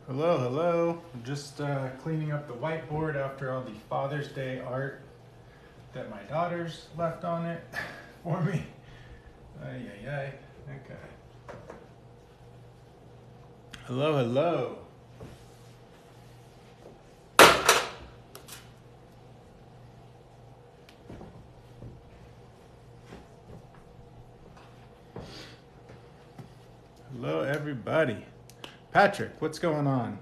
Hello, hello. I'm just cleaning up the whiteboard after all the Father's Day art that my daughters left on it for me. Ay, ay, ay. Okay. Hello, hello. Hello, everybody. Patrick, what's going on?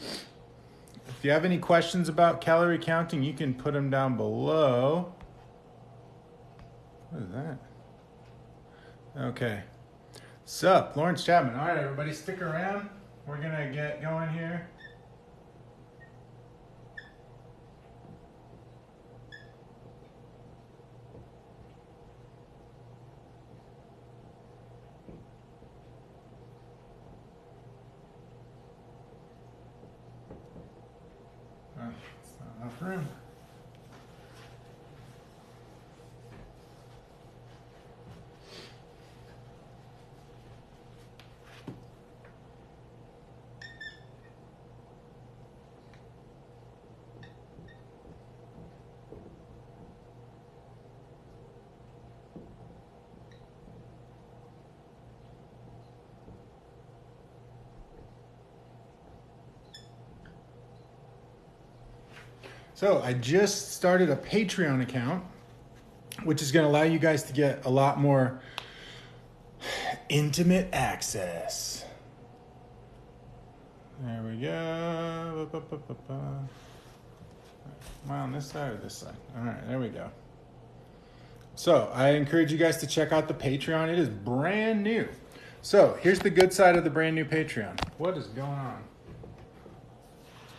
If you have any questions about calorie counting, you can put them down below. What is that? Okay. Sup, Lawrence Chapman. All right, everybody, stick around. We're going to get going here. It's not enough room. So I just started a Patreon account, which is going to allow you guys to get a lot more intimate access. There we go. Am I on this side or this side? All right, there we go. So I encourage you guys to check out the Patreon. It is brand new. So here's the good side of the brand new Patreon. What is going on?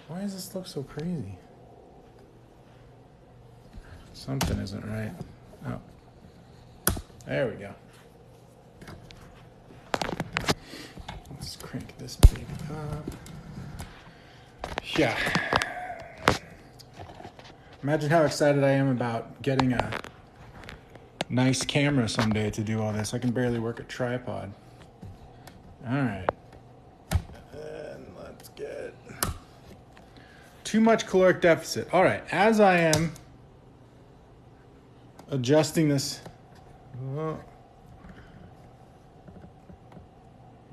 Why does this look so crazy? Something isn't right. Oh, there we go. Let's crank this baby up. Yeah. Imagine how excited I am about getting a nice camera someday to do all this. I can barely work a tripod. All right. And let's get too much caloric deficit. All right. As I am adjusting this.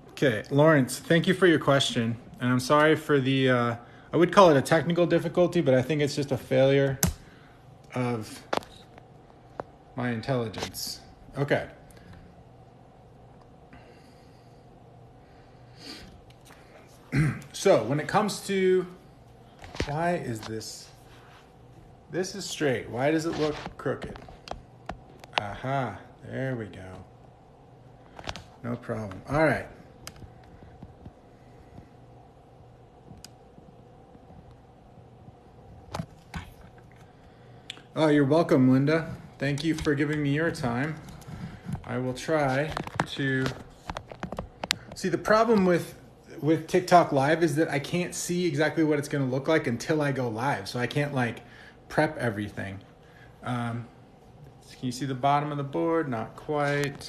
Okay, Lawrence, thank you for your question. And I'm sorry for the, I would call it a technical difficulty, but I think it's just a failure of my intelligence. Okay. So when it comes to, why is this is straight. Why does it look crooked? Aha, there we go. No problem. All right. Oh, you're welcome, Linda. Thank you for giving me your time. I will try to... See, the problem with TikTok Live is that I can't see exactly what it's going to look like until I go live. So I can't, like, prep everything. Can you see the bottom of the board? Not quite.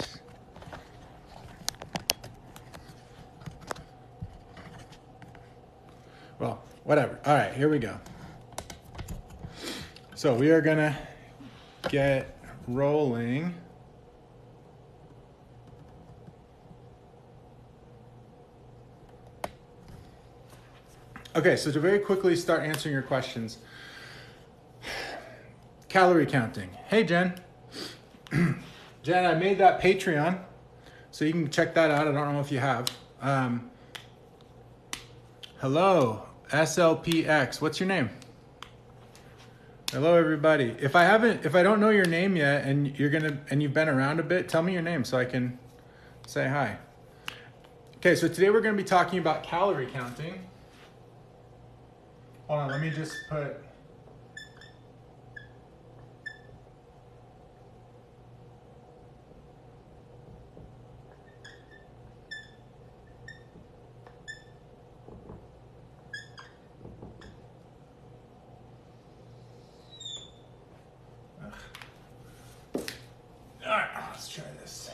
Well, whatever. All right, here we go. So we are gonna get rolling. Okay, so to very quickly start answering your questions. Calorie counting. Hey, Jen. Jen, I made that Patreon, so you can check that out. I don't know if you have. Hello, SLPX. What's your name? Hello, everybody. If I don't know your name yet, and you've been around a bit, tell me your name so I can say hi. Okay, so today we're gonna be talking about calorie counting. Hold on, let me just put. All right, let's try this.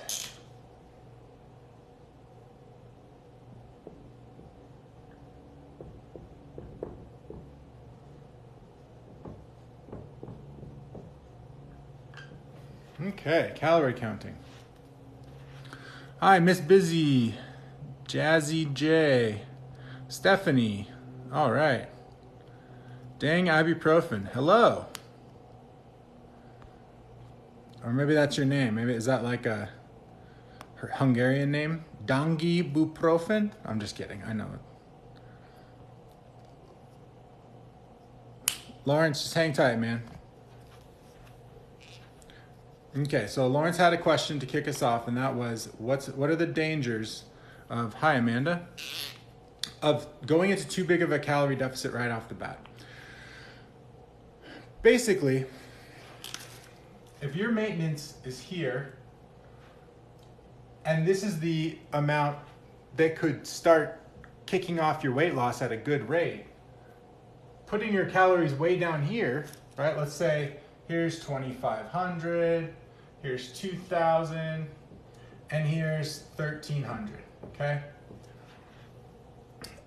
Okay, calorie counting. Hi, Miss Busy, Jazzy J, Stephanie. All right. Dang ibuprofen. Hello. Or maybe that's your name. Maybe is that like a Hungarian name? Dangi buprofen? I'm just kidding. I know it. Lawrence, just hang tight, man. Okay, so Lawrence had a question to kick us off, and that was, what are the dangers of, hi Amanda, of going into too big of a calorie deficit right off the bat? Basically, if your maintenance is here, and this is the amount that could start kicking off your weight loss at a good rate, putting your calories way down here, right? Let's say here's 2,500, here's 2,000, and here's 1,300, okay?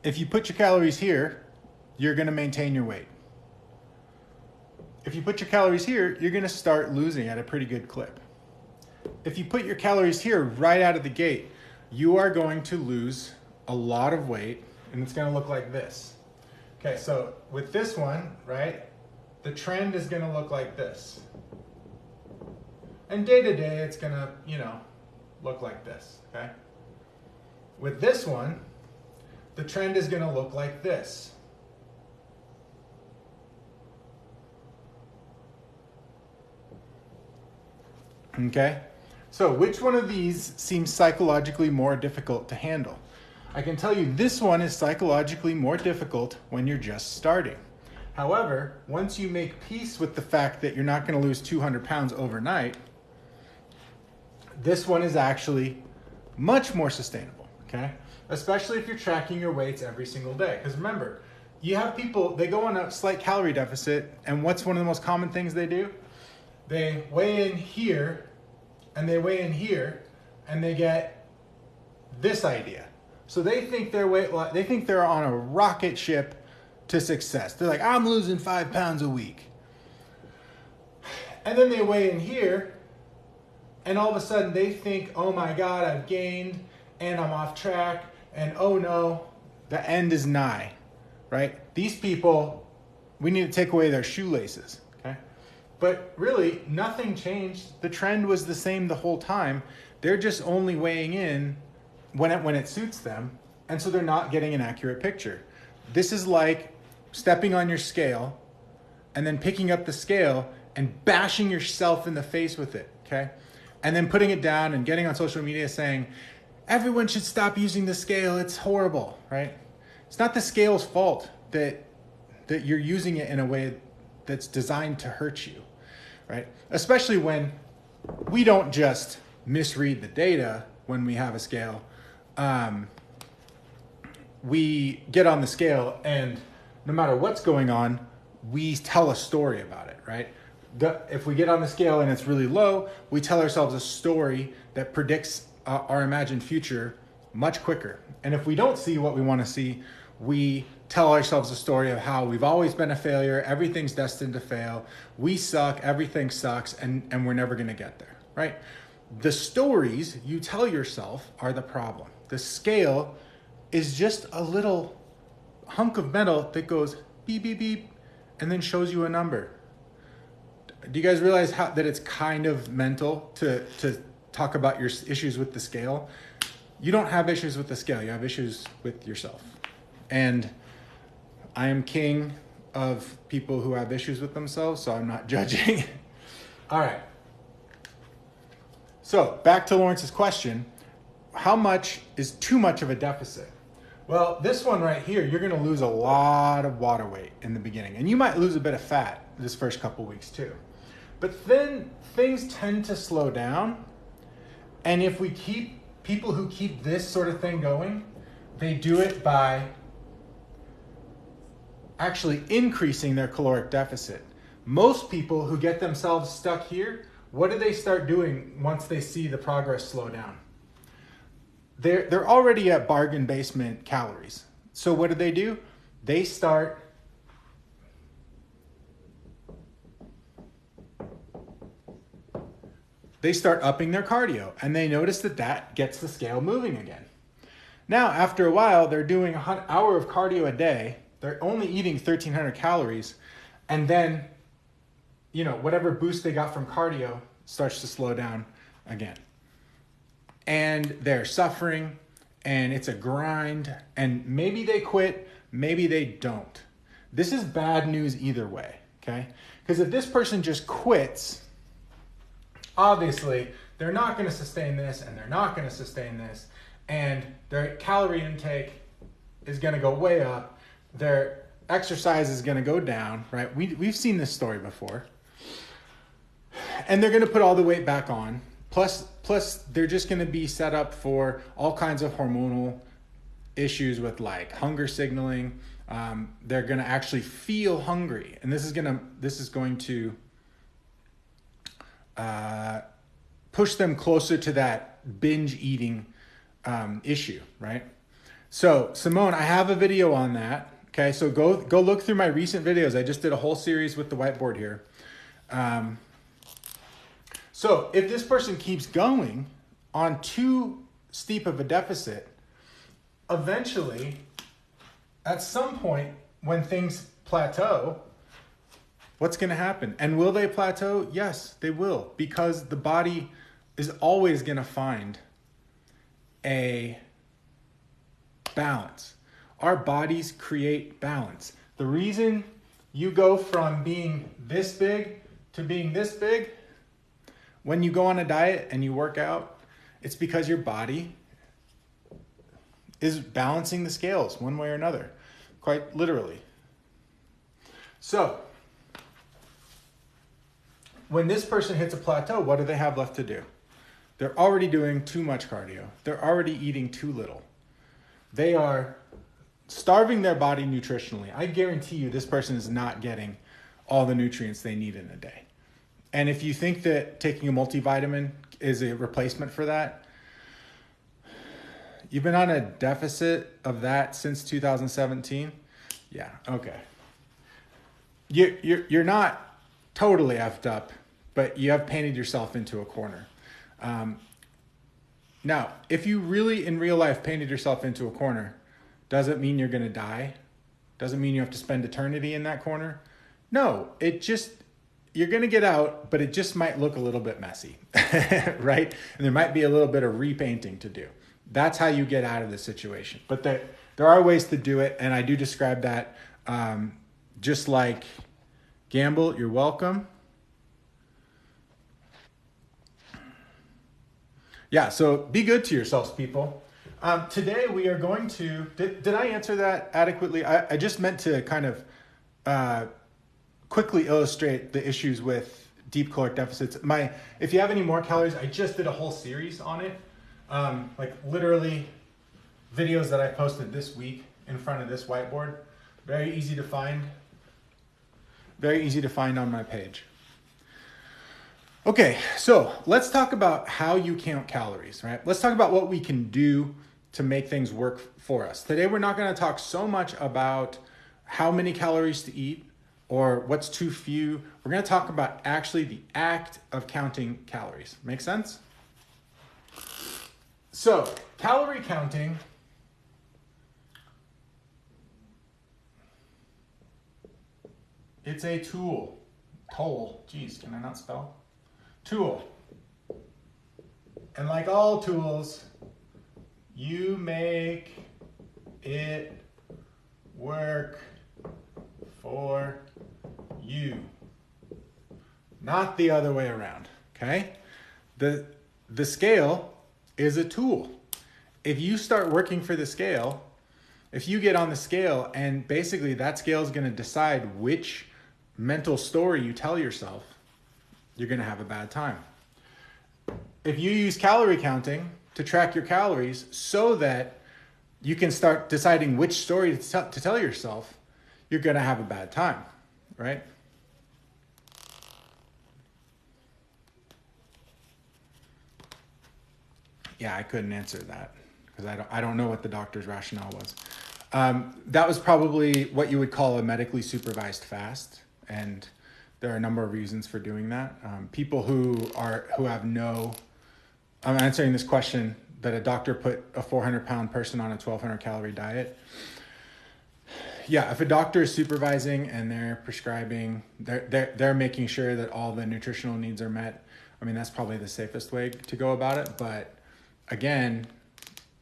If you put your calories here, you're gonna maintain your weight. If you put your calories here, you're gonna start losing at a pretty good clip. If you put your calories here right out of the gate, you are going to lose a lot of weight, and it's gonna look like this. Okay, so with this one, right, the trend is gonna look like this. And day to day, it's gonna, look like this, okay? With this one, the trend is gonna look like this. Okay? So which one of these seems psychologically more difficult to handle? I can tell you this one is psychologically more difficult when you're just starting. However, once you make peace with the fact that you're not going to lose 200 pounds overnight, this one is actually much more sustainable, okay? Especially if you're tracking your weights every single day. Because remember, you have people, they go on a slight calorie deficit, and what's one of the most common things they do? They weigh in here, and they weigh in here, and they get this idea. So they think they think they're on a rocket ship to success. They're like, I'm losing 5 pounds a week. And then they weigh in here, and all of a sudden they think, oh my God, I've gained, and I'm off track, and oh no, the end is nigh, right? These people, we need to take away their shoelaces, okay? But really, nothing changed. The trend was the same the whole time. They're just only weighing in when it suits them, and so they're not getting an accurate picture. This is like stepping on your scale and then picking up the scale and bashing yourself in the face with it, okay? And then putting it down and getting on social media saying, everyone should stop using the scale, it's horrible, right? It's not the scale's fault that you're using it in a way that's designed to hurt you, right? Especially when we don't just misread the data when we have a scale. We get on the scale, and no matter what's going on, we tell a story about it, right? If we get on the scale and it's really low, we tell ourselves a story that predicts our imagined future much quicker. And if we don't see what we want to see, we tell ourselves a story of how we've always been a failure, everything's destined to fail, we suck, everything sucks, and we're never going to get there, right? The stories you tell yourself are the problem. The scale is just a little hunk of metal that goes beep, beep, beep, and then shows you a number. Do you guys realize that it's kind of mental to talk about your issues with the scale? You don't have issues with the scale. You have issues with yourself. And I am king of people who have issues with themselves, so I'm not judging. All right. So back to Lawrence's question. How much is too much of a deficit? Well, this one right here, you're going to lose a lot of water weight in the beginning. And you might lose a bit of fat this first couple weeks too. But then things tend to slow down. And if we keep people who keep this sort of thing going, they do it by actually increasing their caloric deficit. Most people who get themselves stuck here, what do they start doing once they see the progress slow down? They're already at bargain basement calories. So what do? They start they start upping their cardio, and they notice that that gets the scale moving again. Now, after a while, they're doing an hour of cardio a day. They're only eating 1,300 calories. And then, whatever boost they got from cardio starts to slow down again. And they're suffering, and it's a grind. And maybe they quit, maybe they don't. This is bad news either way, okay? Because if this person just quits, obviously, they're not going to sustain this, and they're not going to sustain this. And their calorie intake is going to go way up. Their exercise is going to go down, right? We've seen this story before. And they're going to put all the weight back on. Plus, they're just going to be set up for all kinds of hormonal issues with like hunger signaling. They're going to actually feel hungry. And this is going to push them closer to that binge eating issue, right? So Simone, I have a video on that. Okay, so go look through my recent videos. I just did a whole series with the whiteboard here. So if this person keeps going on too steep of a deficit, eventually, at some point when things plateau, what's going to happen? And will they plateau? Yes, they will, because the body is always going to find a balance. Our bodies create balance. The reason you go from being this big to being this big when you go on a diet and you work out, it's because your body is balancing the scales one way or another, quite literally. So, when this person hits a plateau, what do they have left to do? They're already doing too much cardio. They're already eating too little. They are starving their body nutritionally. I guarantee you this person is not getting all the nutrients they need in a day. And if you think that taking a multivitamin is a replacement for that, you've been on a deficit of that since 2017? Yeah, okay. You're not totally effed up, but you have painted yourself into a corner. Now, if you really in real life painted yourself into a corner, doesn't mean you're going to die. Doesn't mean you have to spend eternity in that corner. No, you're going to get out, but it just might look a little bit messy, right? And there might be a little bit of repainting to do. That's how you get out of the situation. But there are ways to do it, and I do describe that just like Gamble, you're welcome. Yeah, so be good to yourselves, people. Today we are going to, did I answer that adequately? I just meant to kind of quickly illustrate the issues with deep caloric deficits. If you have any more calories, I just did a whole series on it. Like literally videos that I posted this week in front of this whiteboard. Very easy to find. Very easy to find on my page. Okay, so let's talk about how you count calories, right? Let's talk about what we can do to make things work for us. Today, we're not going to talk so much about how many calories to eat or what's too few. We're going to talk about actually the act of counting calories. Make sense? So, calorie counting it's a tool. Geez, can I not spell? Tool. And like all tools, you make it work for you. Not the other way around, okay? The scale is a tool. If you start working for the scale, if you get on the scale and basically that scale is going to decide which mental story you tell yourself, you're going to have a bad time. If you use calorie counting to track your calories so that you can start deciding which story to tell yourself, you're going to have a bad time, right? Yeah, I couldn't answer that because I don't know what the doctor's rationale was. That was probably what you would call a medically supervised fast. And There are a number of reasons for doing that. People who have no, I'm answering this question that a doctor put a 400-pound person on a 1,200 calorie diet. Yeah, if a doctor is supervising and they're prescribing, they're making sure that all the nutritional needs are met. I mean, that's probably the safest way to go about it. But again,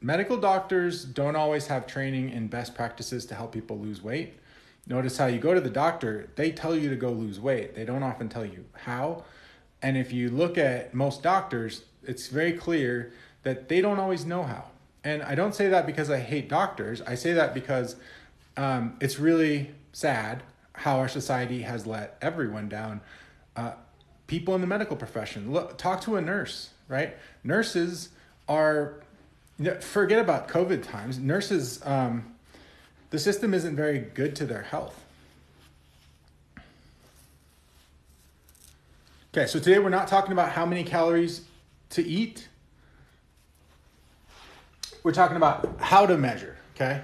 medical doctors don't always have training in best practices to help people lose weight. Notice how you go to the doctor, they tell you to go lose weight. They don't often tell you how. And if you look at most doctors, it's very clear that they don't always know how. And I don't say that because I hate doctors. I say that because it's really sad how our society has let everyone down. People in the medical profession, look, talk to a nurse, right? Nurses are, forget about COVID times. Nurses, the system isn't very good to their health. Okay, so today we're not talking about how many calories to eat. We're talking about how to measure, okay?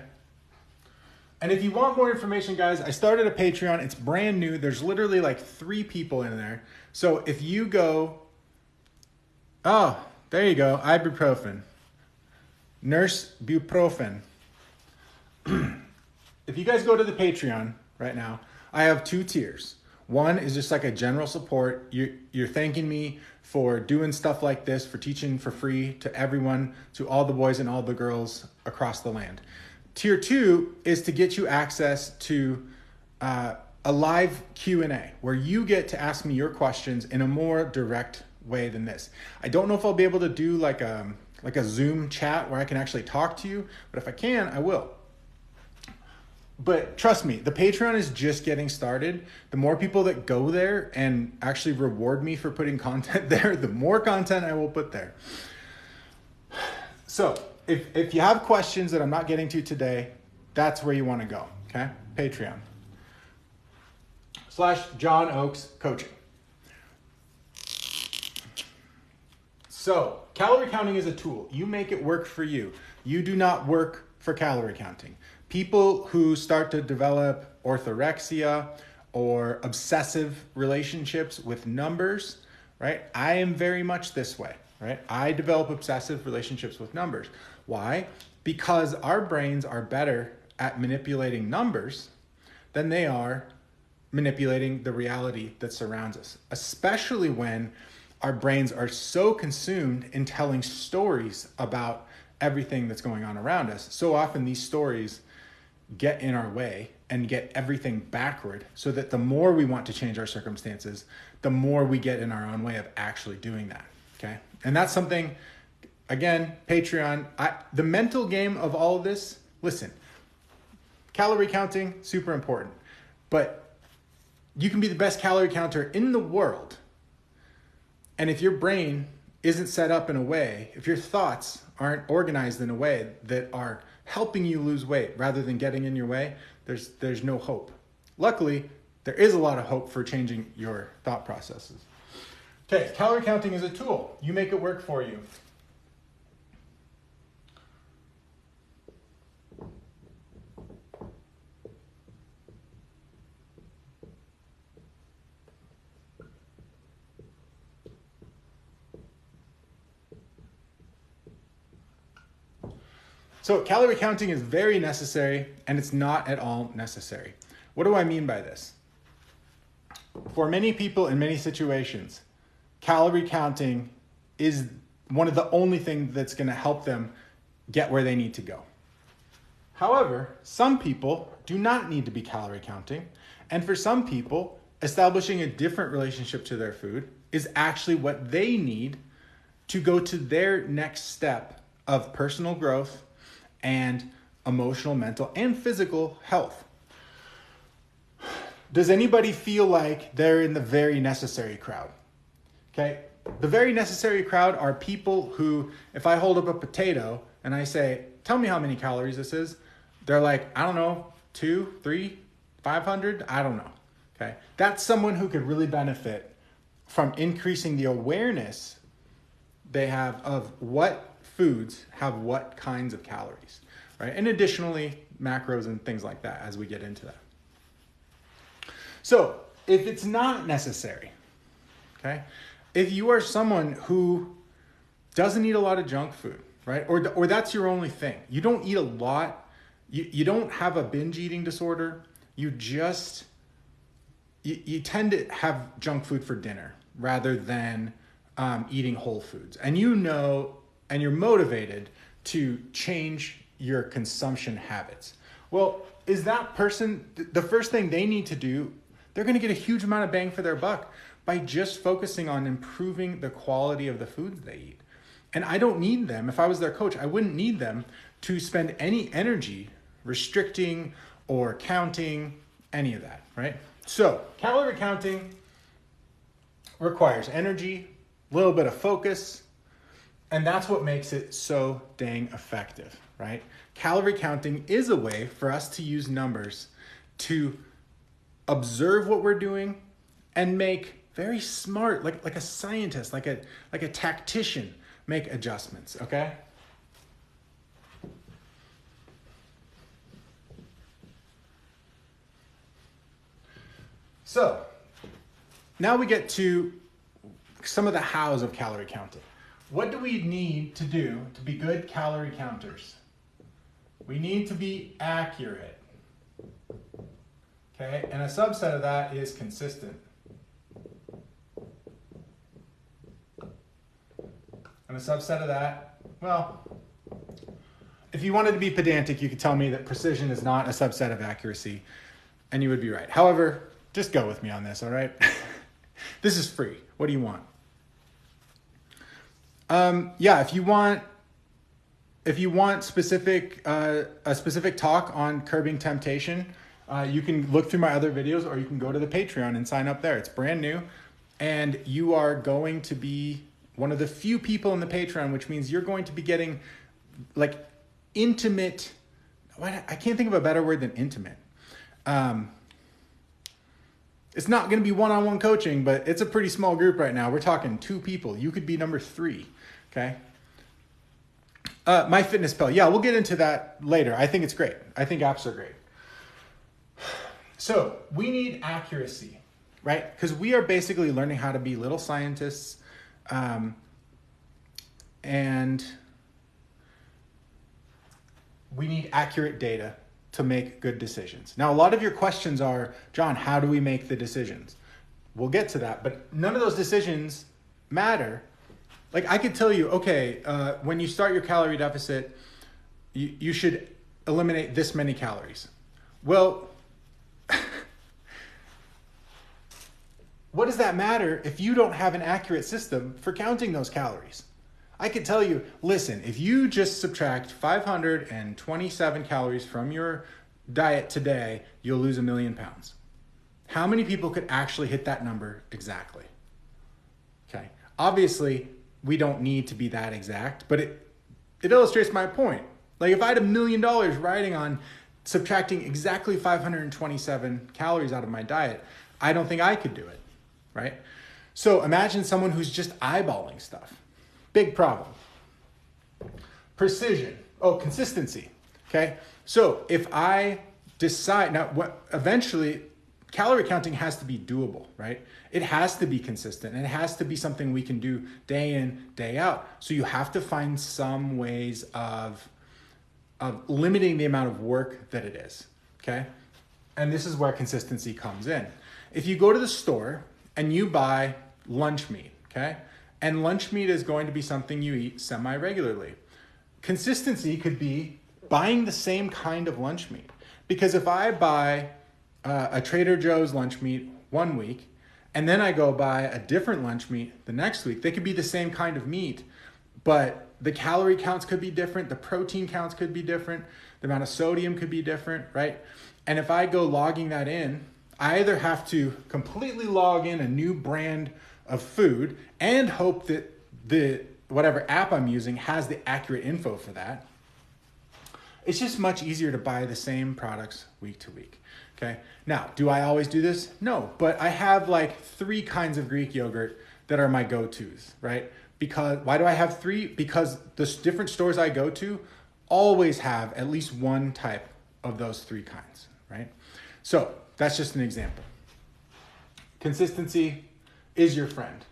And if you want more information, guys, I started a Patreon. It's brand new. There's literally like 3 people in there. So if you go, oh, there you go, ibuprofen, nurse buprofen. If you guys go to the Patreon right now, I have 2 tiers. One is just like a general support. You're thanking me for doing stuff like this, for teaching for free to everyone, to all the boys and all the girls across the land. Tier 2 is to get you access to a live Q&A where you get to ask me your questions in a more direct way than this. I don't know if I'll be able to do like a Zoom chat where I can actually talk to you, but if I can, I will. But trust me, the Patreon is just getting started. The more people that go there and actually reward me for putting content there, the more content I will put there. So if you have questions that I'm not getting to today, that's where you want to go, okay? Patreon.com/John Oakes Coaching. So calorie counting is a tool. You make it work for you. You do not work for calorie counting. People who start to develop orthorexia or obsessive relationships with numbers, right? I am very much this way, right? I develop obsessive relationships with numbers. Why? Because our brains are better at manipulating numbers than they are manipulating the reality that surrounds us, especially when our brains are so consumed in telling stories about everything that's going on around us. So often these stories get in our way and get everything backward, so that the more we want to change our circumstances, the more we get in our own way of actually doing that, okay? And that's something, again, Patreon, the mental game of all of this, listen, calorie counting, super important, but you can be the best calorie counter in the world, and if your brain isn't set up in a way, if your thoughts aren't organized in a way that are helping you lose weight rather than getting in your way, there's no hope. Luckily, there is a lot of hope for changing your thought processes. Okay, calorie counting is a tool. You make it work for you. So calorie counting is very necessary, and it's not at all necessary. What do I mean by this? For many people in many situations, calorie counting is one of the only things that's going to help them get where they need to go. However, some people do not need to be calorie counting, and for some people, establishing a different relationship to their food is actually what they need to go to their next step of personal growth and emotional, mental, and physical health. Does anybody feel like they're in the very necessary crowd? Okay, the very necessary crowd are people who, if I hold up a potato and I say, tell me how many calories this is, they're like, I don't know, 2, 3, 500, I don't know. Okay, that's someone who could really benefit from increasing the awareness they have of what foods have what kinds of calories, right? And additionally, macros and things like that as we get into that. So if it's not necessary, okay? If you are someone who doesn't eat a lot of junk food, right? Or that's your only thing. You don't eat a lot. You don't have a binge eating disorder. You tend to have junk food for dinner rather than eating whole foods. And and you're motivated to change your consumption habits. Well, is that person, the first thing they need to do, they're going to get a huge amount of bang for their buck by just focusing on improving the quality of the foods they eat. And I don't need them, if I was their coach, I wouldn't need them to spend any energy restricting or counting any of that, right? So calorie counting requires energy, a little bit of focus, and that's what makes it so dang effective, right? Calorie counting is a way for us to use numbers to observe what we're doing and make very smart, like a scientist, like a tactician, make adjustments, okay? So now we get to some of the hows of calorie counting. What do we need to do to be good calorie counters? We need to be accurate, okay? And a subset of that is consistent. And a subset of that, well, if you wanted to be pedantic, you could tell me that precision is not a subset of accuracy, and you would be right. However, just go with me on this, all right? This is free. What do you want? If you want a specific talk on curbing temptation, you can look through my other videos, or you can go to the Patreon and sign up there. It's brand new, and you are going to be one of the few people in the Patreon, which means you're going to be getting like intimate. I can't think of a better word than intimate. It's not going to be one-on-one coaching, but it's a pretty small group right now. We're talking 2 people. You could be number 3. Okay. MyFitnessPal. Yeah, we'll get into that later. I think it's great. I think apps are great. So we need accuracy, right? Because we are basically learning how to be little scientists, and we need accurate data to make good decisions. Now, a lot of your questions are, John, how do we make the decisions? We'll get to that, but none of those decisions matter. Like I could tell you, okay, when you start your calorie deficit, you should eliminate this many calories. Well, what does that matter if you don't have an accurate system for counting those calories? I could tell you, listen, if you just subtract 527 calories from your diet today, you'll lose 1 million pounds. How many people could actually hit that number exactly? Okay. Obviously, we don't need to be that exact, but it illustrates my point. Like if I had $1 million riding on subtracting exactly 527 calories out of my diet, I don't think I could do it, right? So imagine someone who's just eyeballing stuff. Big problem. Precision. Oh, consistency. Okay. So if I decide now, eventually calorie counting has to be doable, right? It has to be consistent, and it has to be something we can do day in, day out. So you have to find some ways of limiting the amount of work that it is. Okay. And this is where consistency comes in. If you go to the store and you buy lunch meat, okay? And lunch meat is going to be something you eat semi-regularly. Consistency could be buying the same kind of lunch meat. Because if I buy a Trader Joe's lunch meat one week, and then I go buy a different lunch meat the next week, they could be the same kind of meat, but the calorie counts could be different, the protein counts could be different, the amount of sodium could be different, right? And if I go logging that in, I either have to completely log in a new brand of food and hope that the whatever app I'm using has the accurate info for that. It's just much easier to buy the same products week to week. Okay. Now, do I always do this? No, but I have like 3 kinds of Greek yogurt that are my go-tos, right? Because why do I have 3? Because the different stores I go to always have at least one type of those 3 kinds, right? So that's just an example. Consistency is your friend.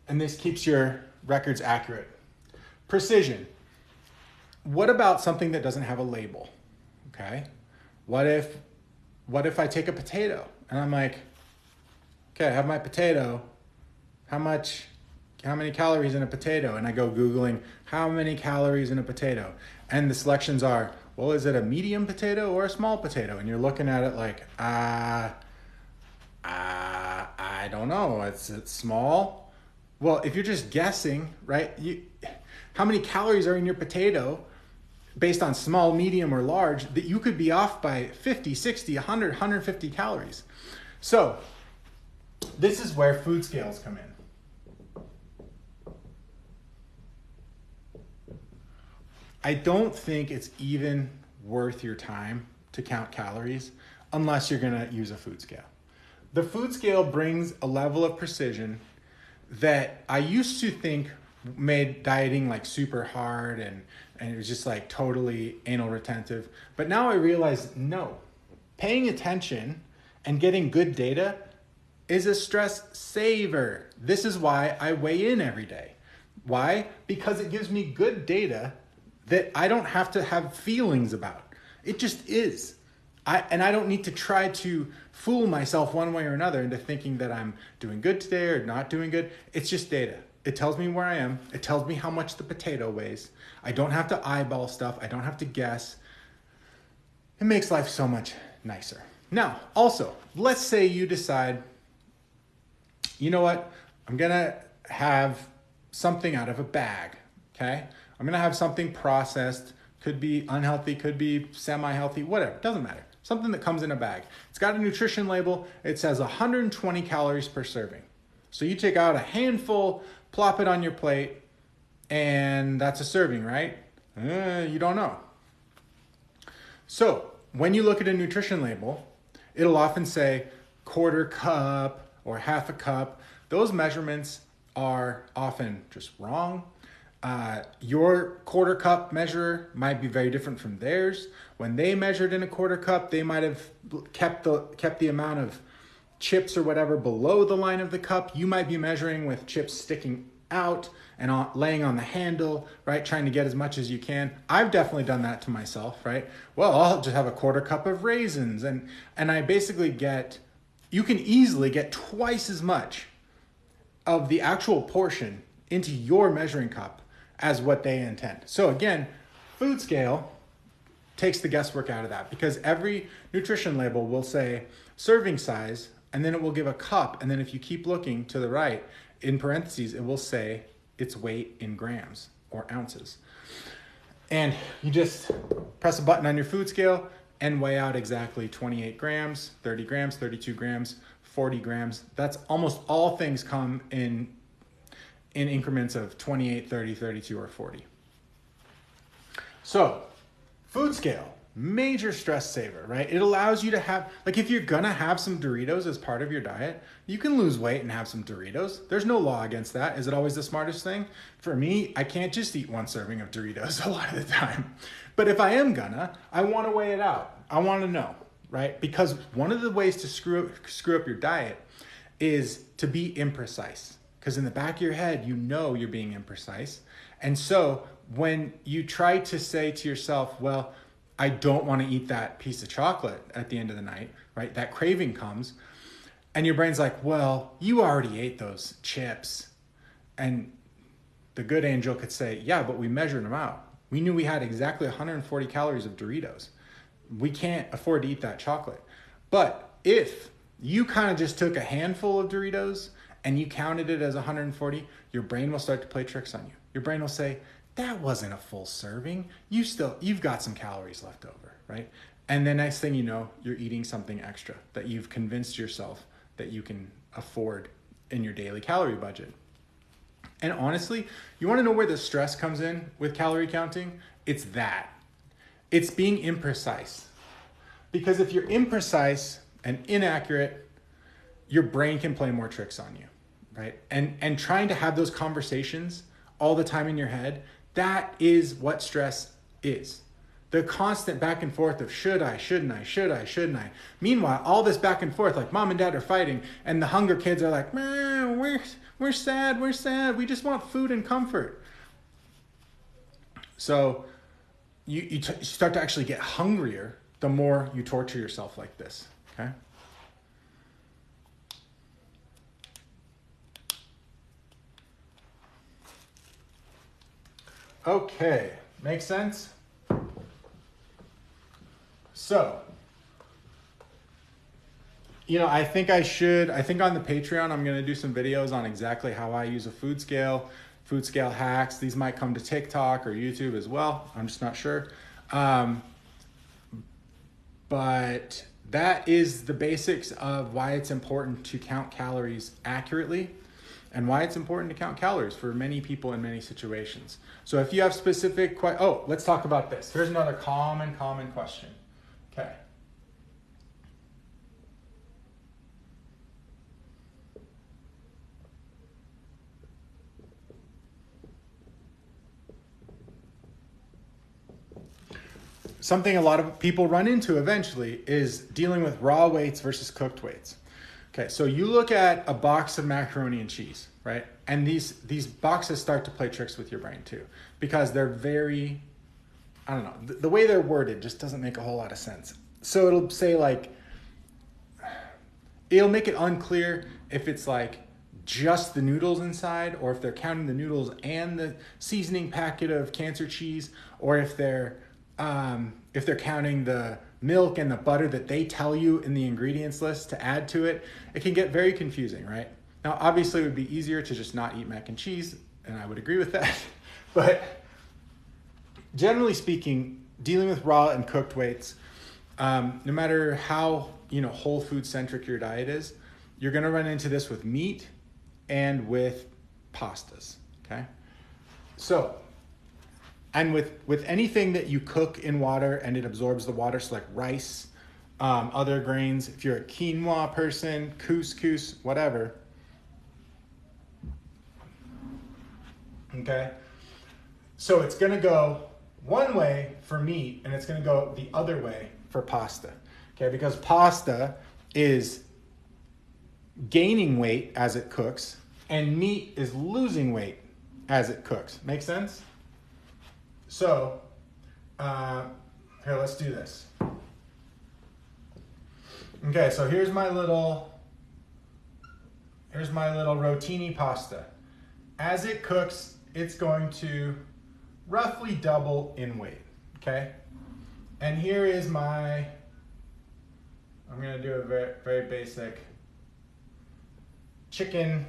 And this keeps your records accurate. Precision. What about something that doesn't have a label? Okay. What if I take a potato and I'm like, okay, I have my potato. How many calories in a potato? And I go Googling how many calories in a potato. And the selections are, well, is it a medium potato or a small potato? And you're looking at it like, I don't know. It's small. Well, if you're just guessing, right? How many calories are in your potato based on small, medium, or large, that you could be off by 50, 60, 100, 150 calories. So this is where food scales come in. I don't think it's even worth your time to count calories unless you're gonna use a food scale. The food scale brings a level of precision that I used to think made dieting like super hard and it was just like totally anal retentive. But now I realize, no, paying attention and getting good data is a stress saver. This is why I weigh in every day. Why? Because it gives me good data that I don't have to have feelings about. It just is. I don't need to try to fool myself one way or another into thinking that I'm doing good today or not doing good. It's just data. It tells me where I am. It tells me how much the potato weighs. I don't have to eyeball stuff. I don't have to guess. It makes life so much nicer. Now, also, let's say you decide, you know what? I'm gonna have something out of a bag, okay? I'm gonna have something processed. Could be unhealthy, could be semi-healthy, whatever, doesn't matter. Something that comes in a bag. It's got a nutrition label. It says 120 calories per serving. So you take out a handful, plop it on your plate, and that's a serving, right? You don't know. So when you look at a nutrition label, it'll often say quarter cup or half a cup. Those measurements are often just wrong. Your quarter cup measure might be very different from theirs. When they measured in a quarter cup, they might have kept the amount of chips or whatever below the line of the cup. You might be measuring with chips sticking out and laying on the handle, right? Trying to get as much as you can. I've definitely done that to myself, right? Well, I'll just have a quarter cup of raisins and I basically you can easily get twice as much of the actual portion into your measuring cup as what they intend. So again, food scale takes the guesswork out of that because every nutrition label will say serving size and then it will give a cup. And then if you keep looking to the right, in parentheses, it will say its weight in grams or ounces. And you just press a button on your food scale and weigh out exactly 28 grams, 30 grams, 32 grams, 40 grams. That's almost all things come in increments of 28, 30, 32, or 40. So food scale, major stress saver, right? It allows you to have, like if you're gonna have some Doritos as part of your diet, you can lose weight and have some Doritos. There's no law against that. Is it always the smartest thing? For me, I can't just eat one serving of Doritos a lot of the time. But if I am I wanna weigh it out. I wanna know, right? Because one of the ways to screw up your diet is to be imprecise. Because in the back of your head, you know you're being imprecise. And so when you try to say to yourself, well, I don't want to eat that piece of chocolate at the end of the night, right? That craving comes and your brain's like, well, you already ate those chips. And the good angel could say, yeah, but we measured them out. We knew we had exactly 140 calories of Doritos. We can't afford to eat that chocolate. But if you kind of just took a handful of Doritos and you counted it as 140, your brain will start to play tricks on you. Your brain will say, that wasn't a full serving. You've got some calories left over, right? And the next thing you know, you're eating something extra that you've convinced yourself that you can afford in your daily calorie budget. And honestly, you want to know where the stress comes in with calorie counting? It's that. It's being imprecise. Because if you're imprecise and inaccurate, your brain can play more tricks on you, right? And trying to have those conversations all the time in your head, that is what stress is. the constant back and forth of should I, shouldn't I, should I, shouldn't I. Meanwhile, all this back and forth, like mom and dad are fighting, and the hunger kids are like, man, we're sad, we just want food and comfort. So you start to actually get hungrier the more you torture yourself like this, okay? Okay, makes sense? So, I think on the Patreon, I'm going to do some videos on exactly how I use a food scale hacks. These might come to TikTok or YouTube as well. I'm just not sure. But that is the basics of why it's important to count calories accurately and why it's important to count calories for many people in many situations. So if you have specific let's talk about this. Here's another common question. Okay. Something a lot of people run into eventually is dealing with raw weights versus cooked weights. Okay, so you look at a box of macaroni and cheese, right? And these boxes start to play tricks with your brain too, because they're very, I don't know, the way they're worded just doesn't make a whole lot of sense. So it'll say it'll make it unclear if it's like just the noodles inside, or if they're counting the noodles and the seasoning packet of cancer cheese, or if they're counting the milk and the butter that they tell you in the ingredients list to add to it. It can get very confusing, right? Now, obviously, it would be easier to just not eat mac and cheese, and I would agree with that. But generally speaking, dealing with raw and cooked weights, no matter how whole food centric your diet is, you're going to run into this with meat and with pastas. Okay, so. And with anything that you cook in water and it absorbs the water, so like rice, other grains, if you're a quinoa person, couscous, whatever. Okay? So it's going to go one way for meat and it's going to go the other way for pasta. Okay? Because pasta is gaining weight as it cooks and meat is losing weight as it cooks. Make sense? So, here, let's do this. Okay, so here's my little rotini pasta. As it cooks, it's going to roughly double in weight, okay? And here is I'm gonna do a very, very basic chicken.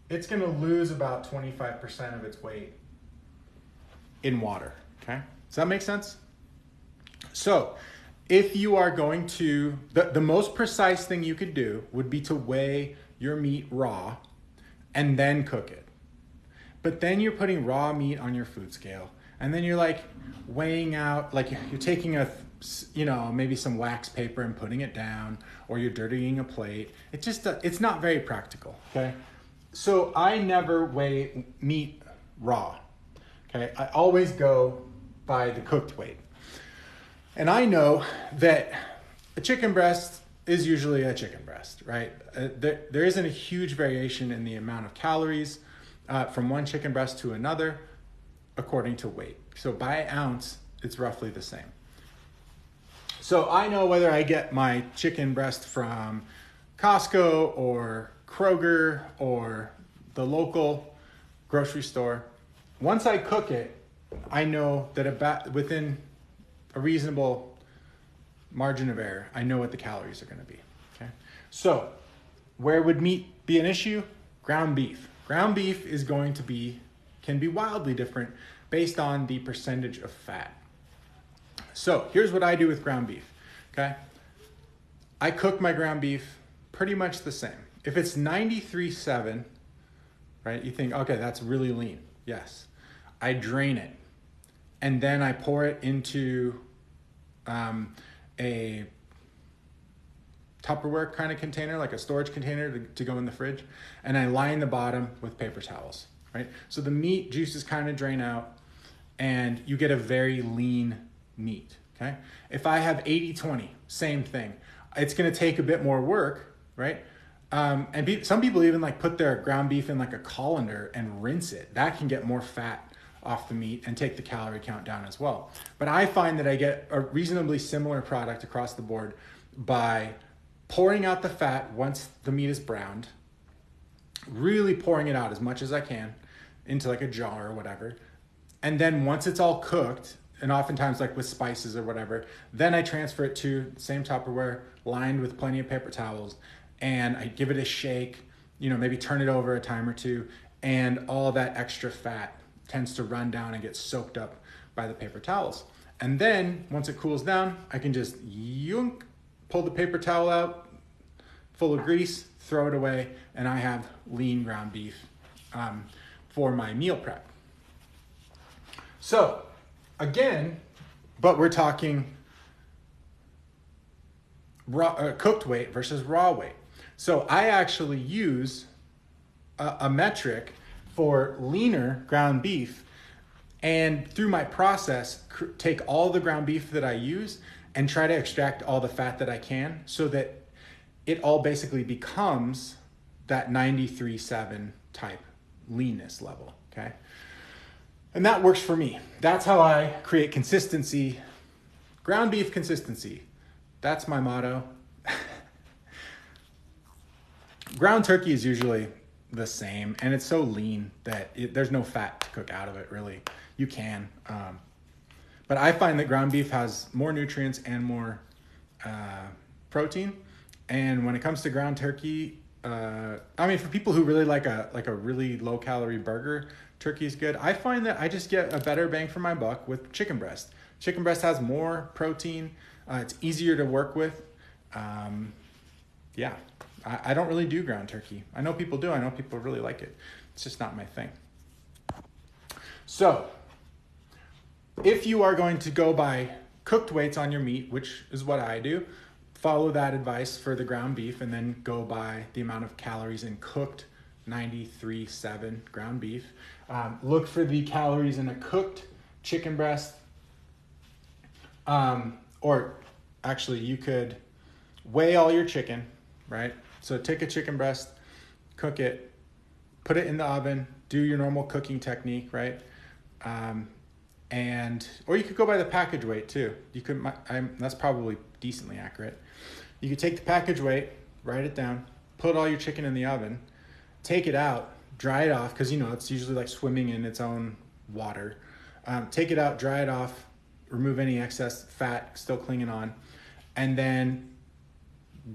It's going to lose about 25% of its weight in water, okay? Does that make sense? So if you are going to, the most precise thing you could do would be to weigh your meat raw and then cook it. But then you're putting raw meat on your food scale, and then you're like weighing out, like you're taking maybe some wax paper and putting it down, or you're dirtying a plate. It's not very practical, okay? So I never weigh meat raw, okay? I always go by the cooked weight. And I know that a chicken breast is usually a chicken breast, right? There isn't a huge variation in the amount of calories from one chicken breast to another according to weight. So by ounce, it's roughly the same. So I know whether I get my chicken breast from Costco or Kroger or the local grocery store. Once I cook it, I know that within a reasonable margin of error, I know what the calories are going to be. Okay. So where would meat be an issue? Ground beef. Ground beef can be wildly different based on the percentage of fat. So here's what I do with ground beef. Okay. I cook my ground beef pretty much the same. If it's 93.7, right, you think, okay, that's really lean. Yes. I drain it. And then I pour it into a Tupperware kind of container, like a storage container to go in the fridge. And I line the bottom with paper towels, right? So the meat juices kind of drain out. and you get a very lean meat, okay? If I have 80-20, same thing. It's gonna take a bit more work, right? Some people even like put their ground beef in like a colander and rinse it. That can get more fat off the meat and take the calorie count down as well. But I find that I get a reasonably similar product across the board by pouring out the fat once the meat is browned, really pouring it out as much as I can into like a jar or whatever. And then once it's all cooked, and oftentimes like with spices or whatever, then I transfer it to the same Tupperware lined with plenty of paper towels, and I give it a shake, maybe turn it over a time or two, and all that extra fat tends to run down and get soaked up by the paper towels. And then once it cools down, I can just pull the paper towel out, full of grease, throw it away, and I have lean ground beef for my meal prep. So again, but we're talking raw, cooked weight versus raw weight. So I actually use a metric for leaner ground beef, and through my process, take all the ground beef that I use and try to extract all the fat that I can, so that it all basically becomes that 93.7 type leanness level, okay? And that works for me. That's how I create consistency, ground beef consistency. That's my motto. Ground turkey is usually the same, and it's so lean that there's no fat to cook out of it, really. You can. But I find that ground beef has more nutrients and more protein. And when it comes to ground turkey, for people who really like a really low calorie burger, turkey is good. I find that I just get a better bang for my buck with chicken breast. Chicken breast has more protein. It's easier to work with. I don't really do ground turkey. I know people do. I know people really like it. It's just not my thing. So if you are going to go by cooked weights on your meat, which is what I do, follow that advice for the ground beef, and then go by the amount of calories in cooked 93.7 ground beef. Look for the calories in a cooked chicken breast. Or actually, you could weigh all your chicken, right? So take a chicken breast, cook it, put it in the oven, do your normal cooking technique, right? Or you could go by the package weight too. That's probably decently accurate. You could take the package weight, write it down, put all your chicken in the oven, take it out, dry it off, because it's usually like swimming in its own water. Take it out, dry it off, remove any excess fat still clinging on, and then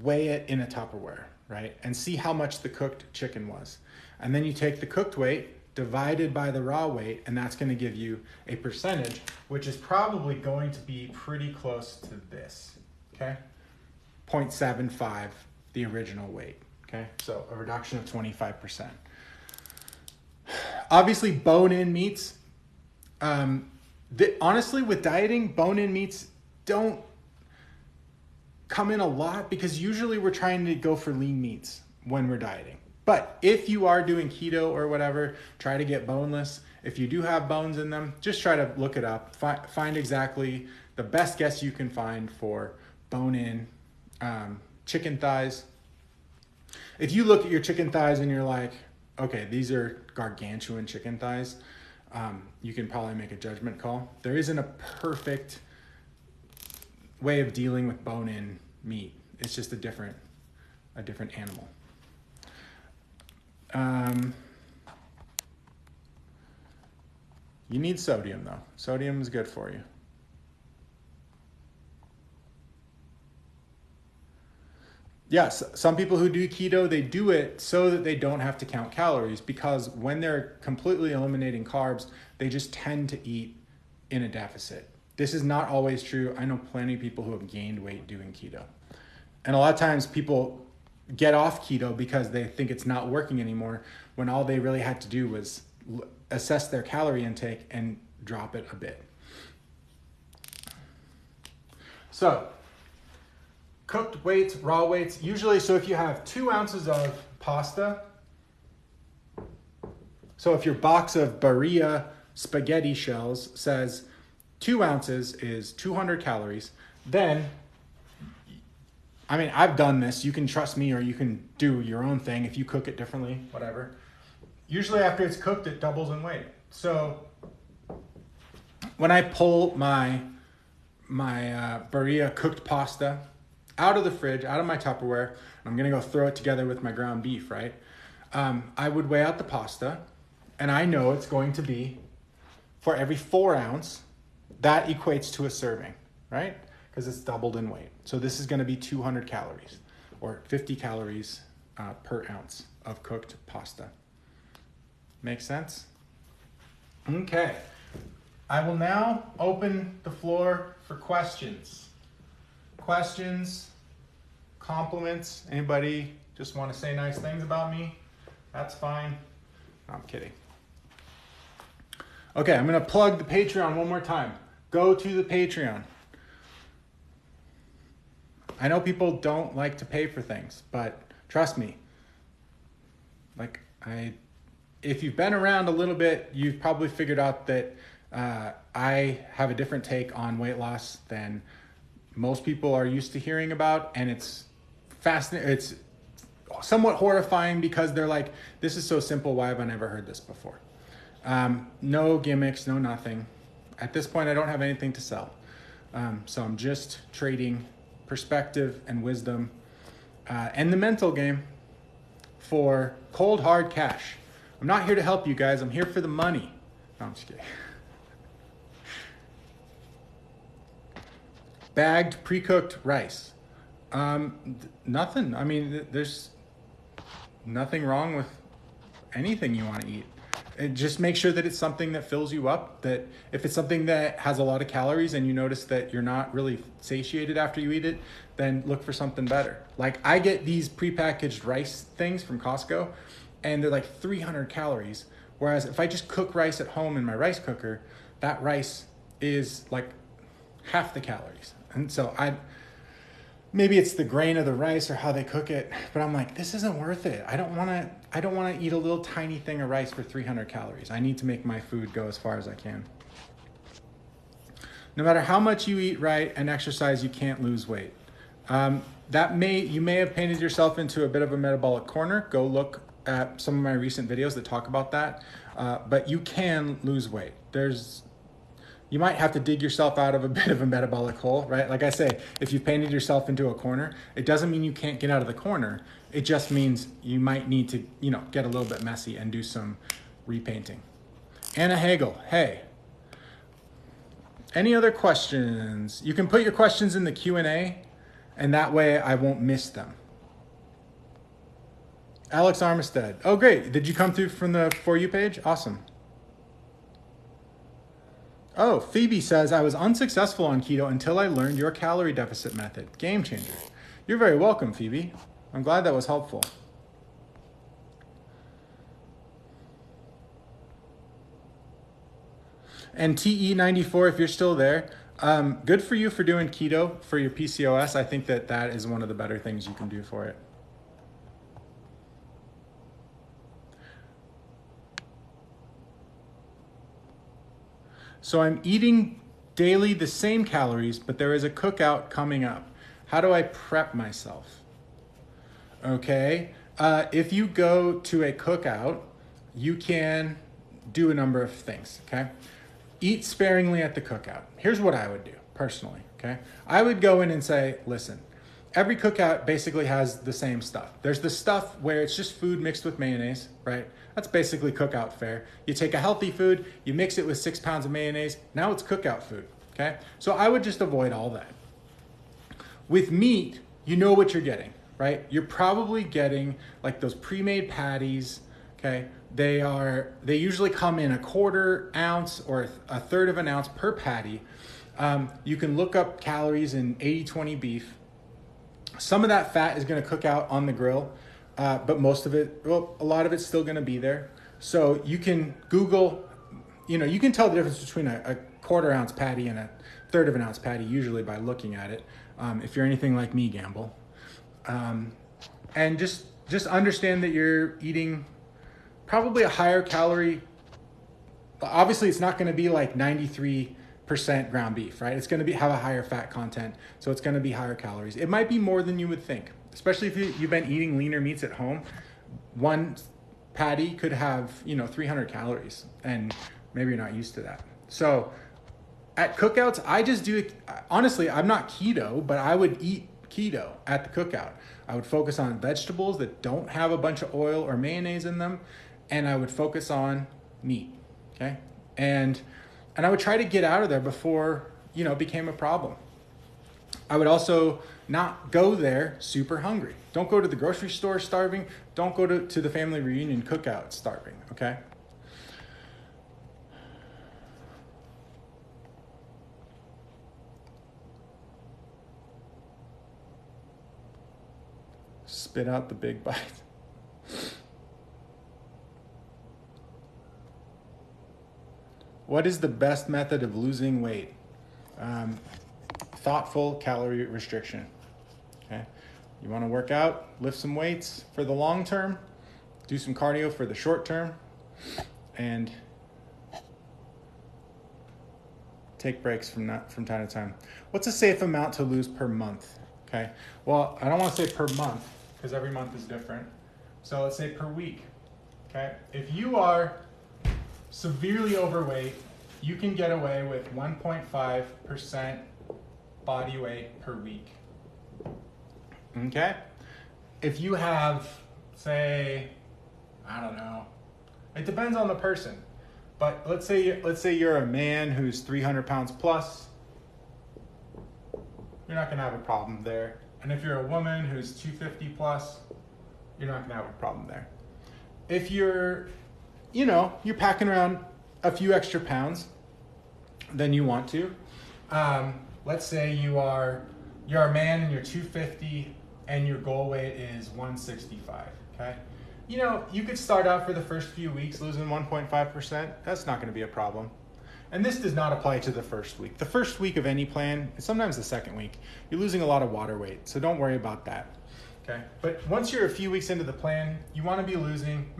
weigh it in a Tupperware, right? And see how much the cooked chicken was. And then you take the cooked weight divided by the raw weight, and that's going to give you a percentage, which is probably going to be pretty close to this, okay? 0.75, the original weight, okay? So a reduction of 25%. Obviously, bone-in meats, honestly, with dieting, bone-in meats don't come in a lot, because usually we're trying to go for lean meats when we're dieting. But if you are doing keto or whatever, try to get boneless. If you do have bones in them, just try to look it up. Find exactly the best guess you can find for bone-in chicken thighs. If you look at your chicken thighs and you're like, okay, these are gargantuan chicken thighs, you can probably make a judgment call. There isn't a perfect way of dealing with bone-in meat. It's just a different animal. You need sodium though. Sodium is good for you. Yes, some people who do keto, they do it so that they don't have to count calories, because when they're completely eliminating carbs, they just tend to eat in a deficit. This is not always true. I know plenty of people who have gained weight doing keto. And a lot of times people get off keto because they think it's not working anymore, when all they really had to do was assess their calorie intake and drop it a bit. So, cooked weights, raw weights, usually, so if you have 2 ounces of pasta, so if your box of Barilla spaghetti shells says 2 ounces is 200 calories, then, I mean, I've done this. You can trust me, or you can do your own thing if you cook it differently, whatever. Usually after it's cooked, it doubles in weight. So when I pull my Barilla cooked pasta out of the fridge, out of my Tupperware, I'm gonna go throw it together with my ground beef, right? I would weigh out the pasta, and I know it's going to be, for every 4 ounce, that equates to a serving, right? Because it's doubled in weight. So this is gonna be 200 calories, or 50 calories per ounce of cooked pasta. Make sense? Okay. I will now open the floor for questions. Questions, compliments. Anybody just want to say nice things about me? That's fine. No, I'm kidding. Okay, I'm going to plug the Patreon one more time. Go to the Patreon. I know people don't like to pay for things, but trust me. If you've been around a little bit, you've probably figured out that I have a different take on weight loss than most people are used to hearing about, and it's fascinating. It's somewhat horrifying because they're like, this is so simple, why have I never heard this before? No gimmicks, no nothing. At this point, I don't have anything to sell. So I'm just trading perspective and wisdom and the mental game for cold, hard cash. I'm not here to help you guys. I'm here for the money. No, I'm just kidding. Bagged, pre-cooked rice. Nothing. I mean, there's nothing wrong with anything you want to eat. Just make sure that it's something that fills you up. That if it's something that has a lot of calories and you notice that you're not really satiated after you eat it, then look for something better. Like, I get these prepackaged rice things from Costco, and they're like 300 calories. Whereas if I just cook rice at home in my rice cooker, that rice is like half the calories. And so maybe it's the grain of the rice or how they cook it, but I'm like, this isn't worth it. I don't want to eat a little tiny thing of rice for 300 calories. I need to make my food go as far as I can. No matter how much you eat right and exercise, you can't lose weight. You may have painted yourself into a bit of a metabolic corner. Go look at some of my recent videos that talk about that. But you can lose weight. You might have to dig yourself out of a bit of a metabolic hole, right? Like I say, if you've painted yourself into a corner, it doesn't mean you can't get out of the corner. It just means you might need to, get a little bit messy and do some repainting. Anna Hagel, hey. Any other questions? You can put your questions in the Q&A, and that way I won't miss them. Alex Armistead. Oh, great. Did you come through from the For You page? Awesome. Oh, Phoebe says, I was unsuccessful on keto until I learned your calorie deficit method. Game changer. You're very welcome, Phoebe. I'm glad that was helpful. And TE94, if you're still there, good for you for doing keto for your PCOS. I think that is one of the better things you can do for it. So I'm eating daily the same calories, but there is a cookout coming up. How do I prep myself? Okay, if you go to a cookout, you can do a number of things, okay? Eat sparingly at the cookout. Here's what I would do personally, okay? I would go in and say, listen, every cookout basically has the same stuff. There's the stuff where it's just food mixed with mayonnaise, right? That's basically cookout fare. You take a healthy food, you mix it with 6 pounds of mayonnaise, now it's cookout food, okay? So I would just avoid all that. With meat, you know what you're getting, right? You're probably getting like those pre-made patties, okay? They usually come in a 1/4 ounce or a 1/3 of an ounce per patty. You can look up calories in 80-20 beef. Some of that fat is gonna cook out on the grill. But most of it, a lot of it's still going to be there. So you can Google, you can tell the difference between a 1/4 ounce patty and a 1/3 of an ounce patty usually by looking at it. If you're anything like me, gamble. And just understand that you're eating probably a higher calorie obviously it's not going to be like 93% ground beef, right? It's going to have a higher fat content, so it's going to be higher calories. It might be more than you would think, especially if you've been eating leaner meats at home. One patty could have 300 calories, and maybe you're not used to that. So at cookouts, I just do it. Honestly, I'm not keto, but I would eat keto at the cookout. I would focus on vegetables that don't have a bunch of oil or mayonnaise in them, and I would focus on meat. Okay, and I would try to get out of there before it became a problem. I would also not go there super hungry. Don't go to the grocery store starving. Don't go to the family reunion cookout starving. Okay. Spit out the big bite. What is the best method of losing weight? Thoughtful calorie restriction. Okay, you want to work out, lift some weights for the long term, do some cardio for the short term, and take breaks from time to time. What's a safe amount to lose per month? Okay, well, I don't want to say per month because every month is different. So let's say per week. Okay, if you are severely overweight, you can get away with 1.5% body weight per week. Okay? If you have, say, I don't know, it depends on the person. But let's say you're a man who's 300 pounds plus, you're not gonna have a problem there. And if you're a woman who's 250 plus, you're not gonna have a problem there. If you're packing around a few extra pounds than you want to. Let's say you're a man and you're 250 and your goal weight is 165, okay? You could start out for the first few weeks losing 1.5%. That's not gonna be a problem. And this does not apply to the first week. The first week of any plan, and sometimes the second week, you're losing a lot of water weight, so don't worry about that, okay? But once you're a few weeks into the plan, you wanna be losing,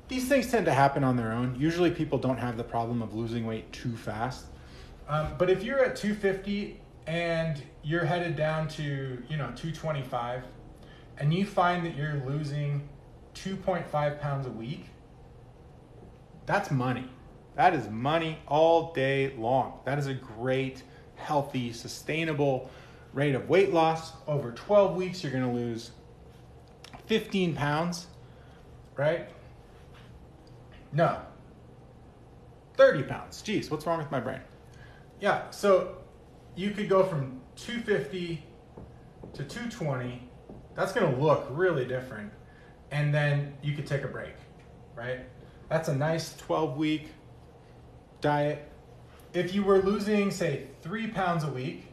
these things tend to happen on their own. Usually people don't have the problem of losing weight too fast. But if you're at 250 and you're headed down to 225 and you find that you're losing 2.5 pounds a week, that's money. That is money all day long. That is a great, healthy, sustainable rate of weight loss. Over 12 weeks, you're gonna lose 15 pounds, right? No, 30 pounds. Geez, what's wrong with my brain? Yeah, so you could go from 250 to 220. That's gonna look really different. And then you could take a break, right? That's a nice 12-week diet. If you were losing, say, 3 pounds a week,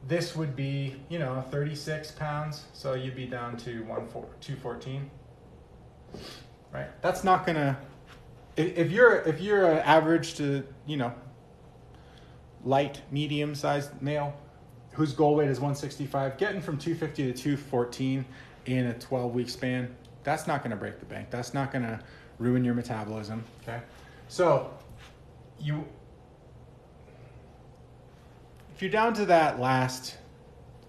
this would be, 36 pounds. So you'd be down to 214. Right. That's not gonna. If you're an average to light medium sized male whose goal weight is 165, getting from 250 to 214 in a 12-week span, that's not gonna break the bank. That's not gonna ruin your metabolism. Okay. So if you're down to that last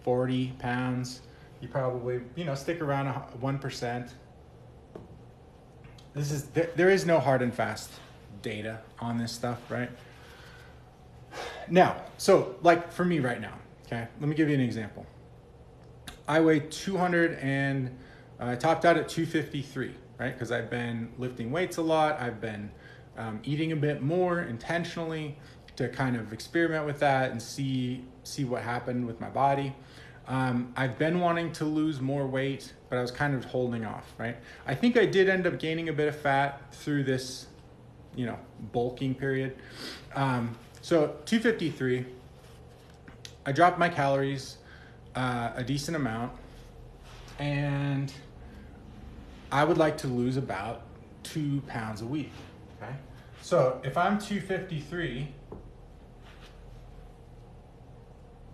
40 pounds, you probably stick around 1%. There is no hard and fast data on this stuff, right? Now, so like for me right now, okay, let me give you an example. I weigh 200 and I topped out at 253, right? Because I've been lifting weights a lot. I've been eating a bit more intentionally to kind of experiment with that and see what happened with my body. I've been wanting to lose more weight, but I was kind of holding off, right? I think I did end up gaining a bit of fat through this, bulking period. So 253, I dropped my calories a decent amount, and I would like to lose about 2 pounds a week, okay? So if I'm 253,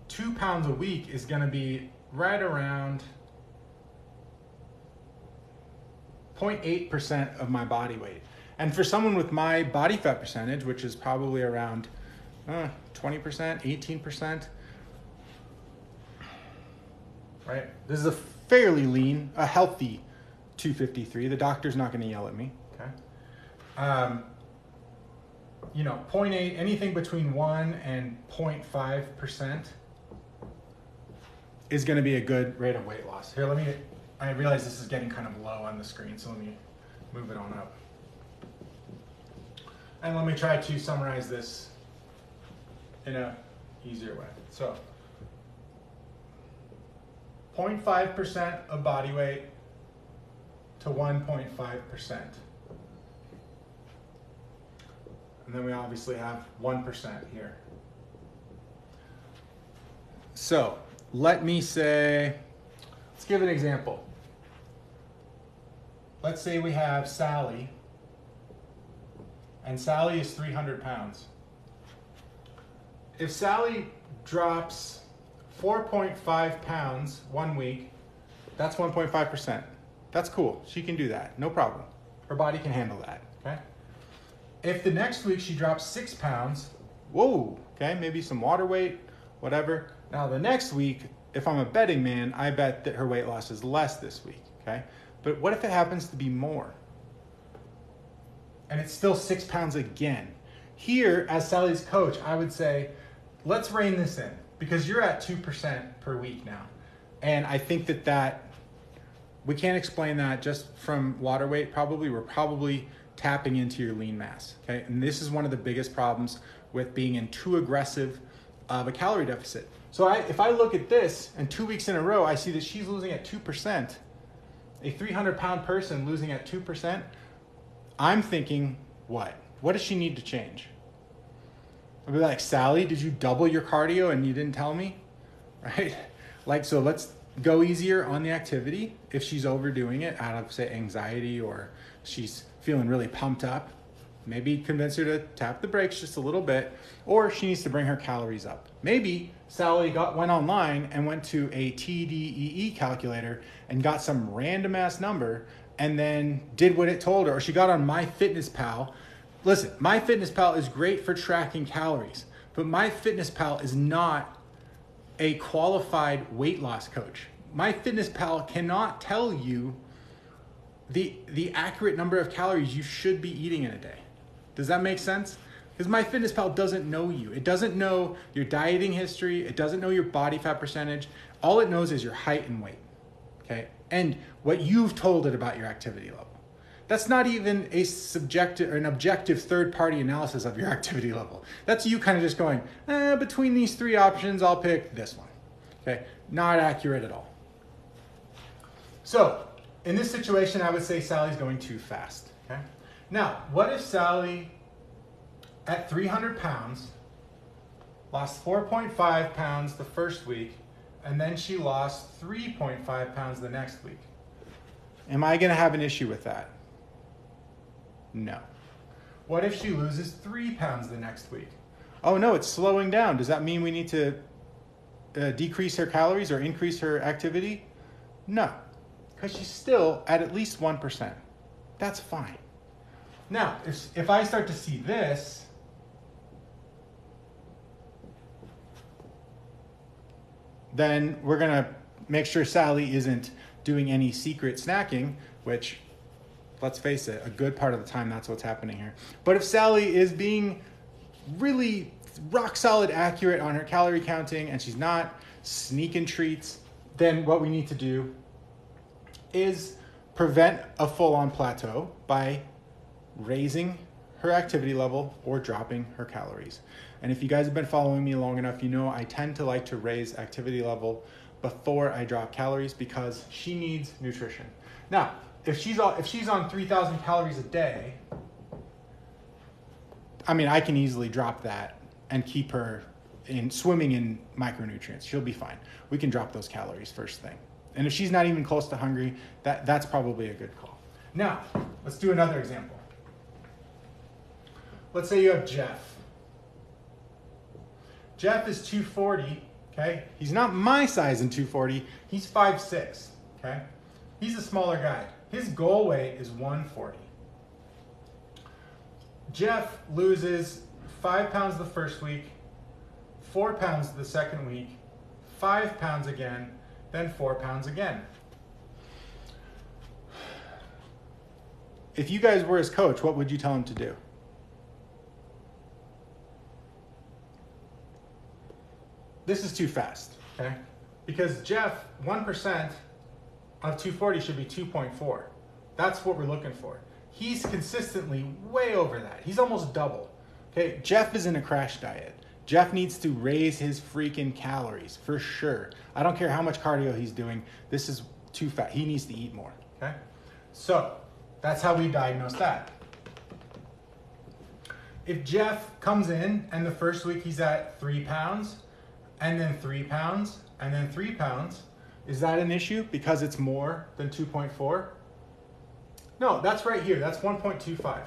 2 pounds a week is gonna be right around 0.8% of my body weight. And for someone with my body fat percentage, which is probably around 20%, 18%, right? This is a fairly lean, a healthy 253. The doctor's not going to yell at me, okay? 0.8, anything between 1 and 0.5% is going to be a good rate of weight loss. Here, I realize this is getting kind of low on the screen, so let me move it on up. And let me try to summarize this in a easier way. So, 0.5% of body weight to 1.5%. And then we obviously have 1% here. So, let me say, let's give an example. Let's say we have Sally, and Sally is 300 pounds. If Sally drops 4.5 pounds 1 week, that's 1.5%. That's cool. She can do that. No problem. Her body can handle that. Okay? If the next week she drops 6 pounds, whoa, okay, maybe some water weight, whatever. Now the next week, if I'm a betting man, I bet that her weight loss is less this week. Okay? But what if it happens to be more? And it's still 6 pounds again. Here, as Sally's coach, I would say, let's rein this in because you're at 2% per week now. And I think that we can't explain that just from water weight probably. We're probably tapping into your lean mass, okay? And this is one of the biggest problems with being in too aggressive of a calorie deficit. So if I look at this and 2 weeks in a row, I see that she's losing at 2%, a 300-pound person losing at 2%, I'm thinking, what? What does she need to change? I'll be like, Sally, did you double your cardio and you didn't tell me? Right? Like, so let's go easier on the activity. If she's overdoing it out of, say, anxiety or she's feeling really pumped up, maybe convince her to tap the brakes just a little bit, or she needs to bring her calories up. Maybe Sally went online and went to a TDEE calculator and got some random ass number and then did what it told her, or she got on MyFitnessPal. Listen, MyFitnessPal is great for tracking calories, but MyFitnessPal is not a qualified weight loss coach. MyFitnessPal cannot tell you the accurate number of calories you should be eating in a day. Does that make sense? Because MyFitnessPal doesn't know you. It doesn't know your dieting history. It doesn't know your body fat percentage. All it knows is your height and weight, okay? And what you've told it about your activity level. That's not even a subjective or an objective third-party analysis of your activity level. That's you kind of just going, between these three options, I'll pick this one, okay? Not accurate at all. So, in this situation, I would say Sally's going too fast, okay? Now, what if Sally, at 300 pounds, lost 4.5 pounds the first week, and then she lost 3.5 pounds the next week? Am I gonna have an issue with that? No. What if she loses 3 pounds the next week? Oh no, it's slowing down. Does that mean we need to decrease her calories or increase her activity? No, because she's still at least 1%. That's fine. Now, if I start to see this, then we're gonna make sure Sally isn't doing any secret snacking, which, let's face it, a good part of the time that's what's happening here. But if Sally is being really rock solid accurate on her calorie counting and she's not sneaking treats, then what we need to do is prevent a full-on plateau by raising her activity level or dropping her calories. And if you guys have been following me long enough, you know I tend to like to raise activity level before I drop calories because she needs nutrition. Now, if she's on 3,000 calories a day, I mean, I can easily drop that and keep her swimming in micronutrients. She'll be fine. We can drop those calories first thing. And if she's not even close to hungry, that's probably a good call. Now, let's do another example. Let's say you have Jeff. Jeff is 240, okay? He's not my size in 240. He's 5'6", okay? He's a smaller guy. His goal weight is 140. Jeff loses 5 pounds the first week, 4 pounds the second week, 5 pounds again, then 4 pounds again. If you guys were his coach, what would you tell him to do? This is too fast, okay? Because Jeff, 1% of 240 should be 2.4. That's what we're looking for. He's consistently way over that. He's almost double, okay? Jeff is in a crash diet. Jeff needs to raise his freaking calories, for sure. I don't care how much cardio he's doing. This is too fat. He needs to eat more, okay? So that's how we diagnose that. If Jeff comes in and the first week he's at 3 pounds, and then 3 pounds, and then 3 pounds, is that an issue because it's more than 2.4? No, that's right here. That's 1.25.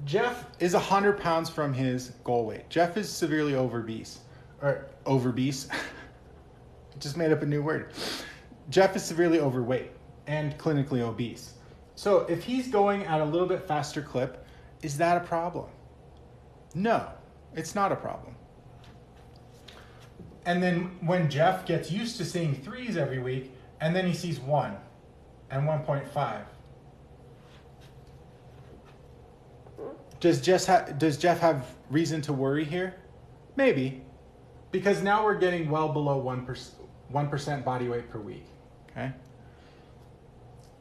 Jeff is 100 pounds from his goal weight. Jeff is severely obese. Just made up a new word. Jeff is severely overweight and clinically obese. So if he's going at a little bit faster clip, is that a problem? No, it's not a problem. And then when Jeff gets used to seeing 3s every week, and then he sees 1 and 1.5. Does Jeff have reason to worry here? Maybe, because now we're getting well below 1% body weight per week, okay?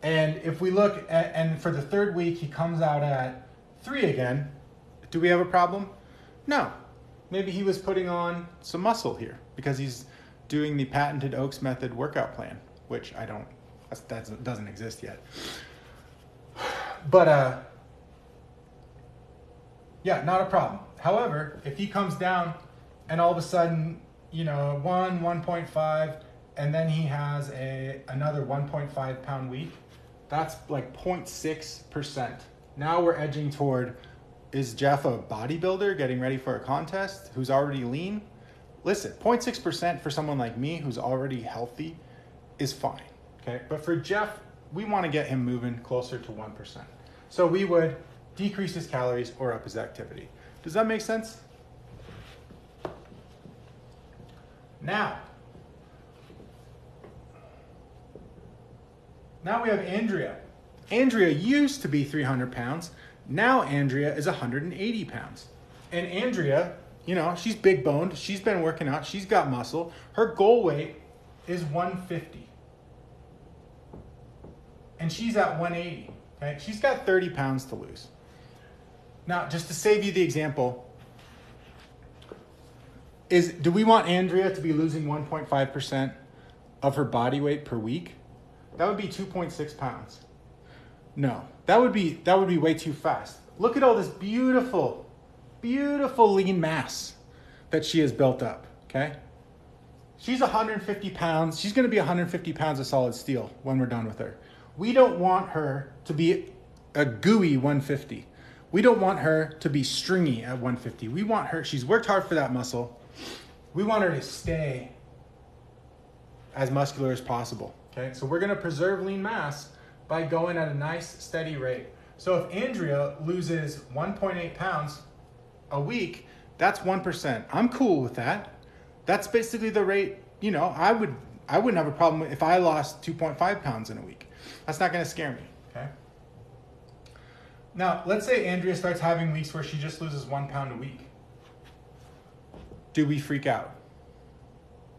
And if we look at, and for the third week, he comes out at 3 again, do we have a problem? No. Maybe he was putting on some muscle here because he's doing the patented Oaks method workout plan, which that doesn't exist yet. But, yeah, not a problem. However, if he comes down and all of a sudden, 1.5, and then he has another 1.5 pound week, that's like 0.6%. Now we're edging toward, is Jeff a bodybuilder getting ready for a contest who's already lean? Listen, 0.6% for someone like me who's already healthy is fine, okay? But for Jeff, we want to get him moving closer to 1%. So we would decrease his calories or up his activity. Does that make sense? Now we have Andrea. Andrea used to be 300 pounds. Now Andrea is 180 pounds. And Andrea, she's big boned. She's been working out. She's got muscle. Her goal weight is 150. And she's at 180. Okay? She's got 30 pounds to lose. Now, just to save you the example, do we want Andrea to be losing 1.5% of her body weight per week? That would be 2.6 pounds. No, that would be way too fast. Look at all this beautiful, beautiful lean mass that she has built up, okay? She's 150 pounds. She's going to be 150 pounds of solid steel when we're done with her. We don't want her to be a gooey 150. We don't want her to be stringy at 150. We want her, she's worked hard for that muscle. We want her to stay as muscular as possible, okay? So we're going to preserve lean mass by going at a nice steady rate. So if Andrea loses 1.8 pounds a week, that's 1%. I'm cool with that. That's basically the rate, I wouldn't have a problem if I lost 2.5 pounds in a week. That's not going to scare me, okay? Now, let's say Andrea starts having weeks where she just loses 1 pound a week. Do we freak out?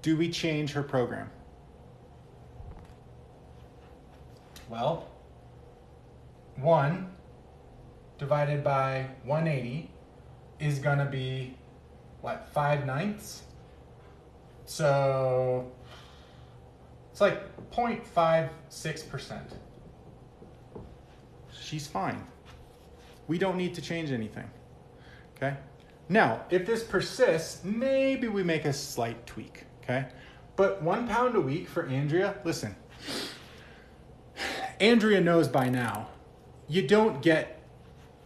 Do we change her program? Well, 1 divided by 180 is going to be, 5/9? So it's like 0.56%. She's fine. We don't need to change anything, okay? Now, if this persists, maybe we make a slight tweak, okay? But 1 pound a week for Andrea, listen, Andrea knows by now, you don't get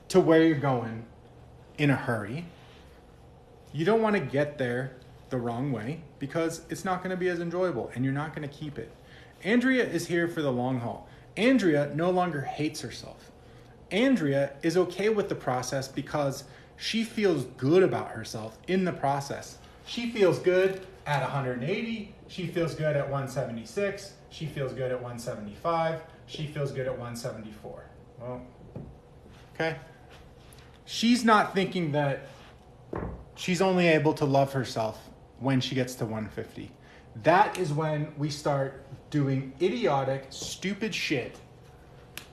to where you're going in a hurry. You don't want to get there the wrong way because it's not going to be as enjoyable and you're not going to keep it. Andrea is here for the long haul. Andrea no longer hates herself. Andrea is okay with the process because she feels good about herself in the process. She feels good at 180. She feels good at 176. She feels good at 175. She feels good at 174. Well, okay. She's not thinking that she's only able to love herself when she gets to 150. That is when we start doing idiotic, stupid shit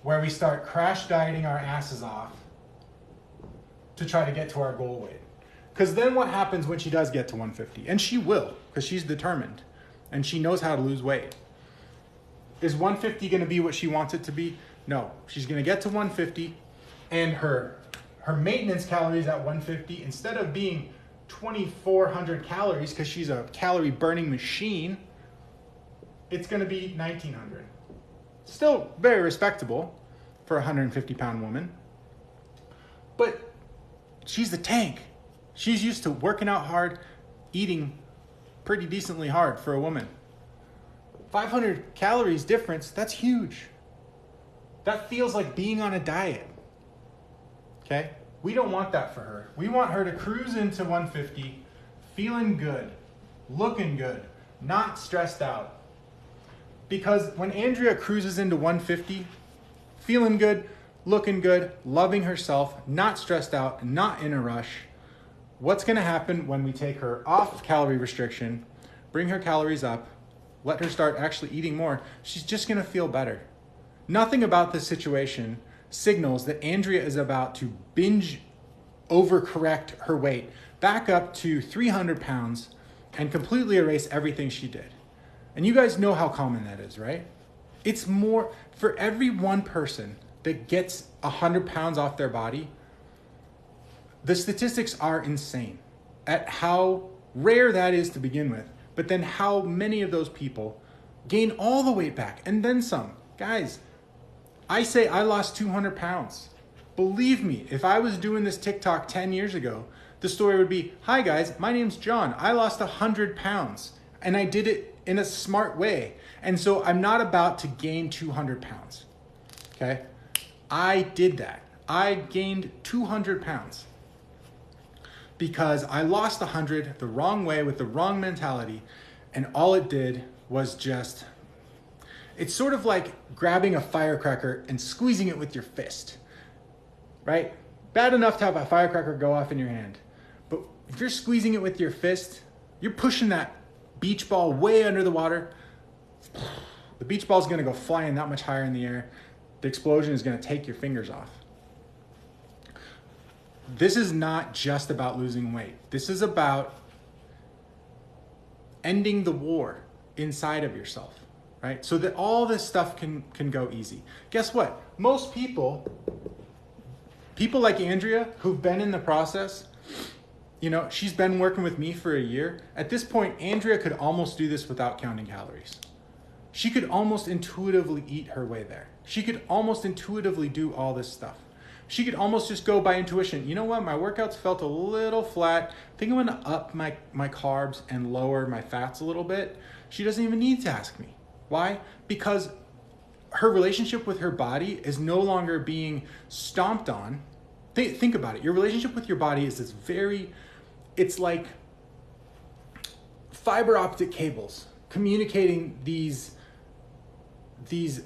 where we start crash dieting our asses off to try to get to our goal weight. Because then what happens when she does get to 150? And she will, because she's determined and she knows how to lose weight. Is 150 going to be what she wants it to be? No. She's going to get to 150 and her maintenance calories at 150, instead of being 2,400 calories, because she's a calorie burning machine, it's going to be 1,900. Still very respectable for a 150 pound woman. But she's the tank. She's used to working out hard, eating pretty decently hard for a woman. 500 calories difference, that's huge. That feels like being on a diet. Okay? We don't want that for her. We want her to cruise into 150, feeling good, looking good, not stressed out. Because when Andrea cruises into 150, feeling good, looking good, loving herself, not stressed out, not in a rush, what's going to happen when we take her off calorie restriction, bring her calories up, let her start actually eating more? She's just going to feel better. Nothing about this situation signals that Andrea is about to binge overcorrect her weight back up to 300 pounds and completely erase everything she did. And you guys know how common that is, right? It's more, for every one person that gets 100 pounds off their body, the statistics are insane at how rare that is to begin with, but then how many of those people gain all the weight back and then some. Guys, I say I lost 200 pounds. Believe me, if I was doing this TikTok 10 years ago, the story would be, hi guys, my name's John. I lost 100 pounds and I did it in a smart way. And so I'm not about to gain 200 pounds, okay? I did that. I gained 200 pounds because I lost 100 the wrong way with the wrong mentality. And all it did was just, it's sort of like grabbing a firecracker and squeezing it with your fist, right? Bad enough to have a firecracker go off in your hand. But if you're squeezing it with your fist, you're pushing that beach ball way under the water. The beach ball is going to go flying that much higher in the air. The explosion is going to take your fingers off. This is not just about losing weight. This is about ending the war inside of yourself, right? So that all this stuff can go easy. Guess what? Most people like Andrea who've been in the process, you know, she's been working with me for a year. At this point, Andrea could almost do this without counting calories. She could almost intuitively eat her way there. She could almost intuitively do all this stuff. She could almost just go by intuition. You know what? My workouts felt a little flat. I think I'm gonna up my carbs and lower my fats a little bit. She doesn't even need to ask me. Why? Because her relationship with her body is no longer being stomped on. Think about it. Your relationship with your body is this it's like fiber optic cables communicating these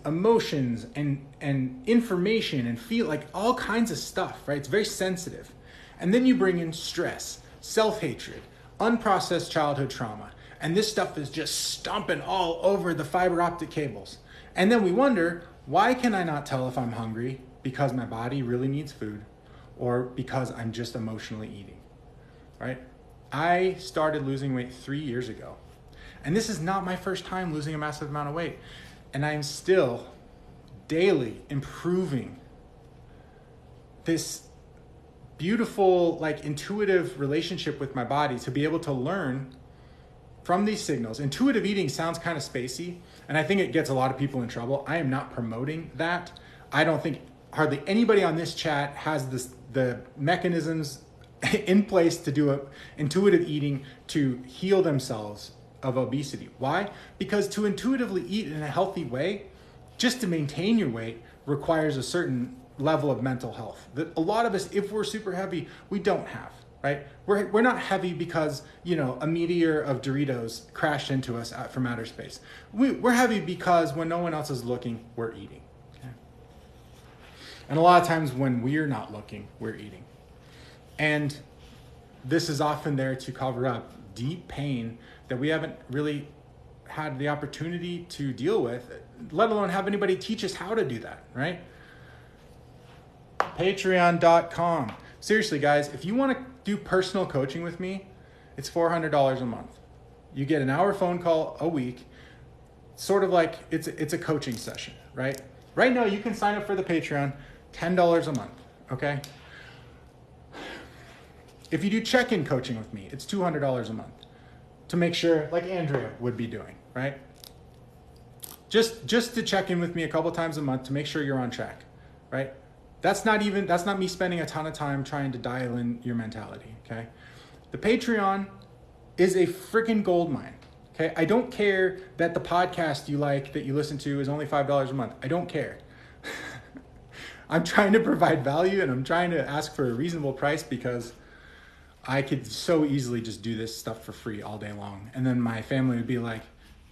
emotions and information and feel like all kinds of stuff, right? It's very sensitive. And then you bring in stress, self-hatred, unprocessed childhood trauma, and this stuff is just stomping all over the fiber optic cables. And then we wonder, why can I not tell if I'm hungry? Because my body really needs food, or because I'm just emotionally eating, right? I started losing weight 3 years ago. And this is not my first time losing a massive amount of weight. And I'm still daily improving this beautiful, like, intuitive relationship with my body to be able to learn from these signals. Intuitive eating sounds kind of spacey, and I think it gets a lot of people in trouble. I am not promoting that. I don't think hardly anybody on this chat has the mechanisms in place to do intuitive eating to heal themselves of obesity. Why? Because to intuitively eat in a healthy way, just to maintain your weight, requires a certain level of mental health that a lot of us, if we're super heavy, we don't have, right? We're not heavy because, you know, a meteor of Doritos crashed into us from outer space. We're heavy because when no one else is looking, we're eating. Okay? And a lot of times when we're not looking, we're eating. And this is often there to cover up deep pain that we haven't really had the opportunity to deal with, let alone have anybody teach us how to do that, right? Patreon.com. Seriously, guys, if you want to do personal coaching with me, it's $400 a month. You get an hour phone call a week, sort of like it's a coaching session, right? Right now, you can sign up for the Patreon, $10 a month, okay? If you do check-in coaching with me, it's $200 a month to make sure, like Andrea would be doing, right? Just to check in with me a couple times a month to make sure you're on track, right? That's not me spending a ton of time trying to dial in your mentality, okay? The Patreon is a freaking gold mine, okay? I don't care that the podcast you like, that you listen to, is only $5 a month. I don't care. I'm trying to provide value, and I'm trying to ask for a reasonable price because I could so easily just do this stuff for free all day long. And then my family would be like,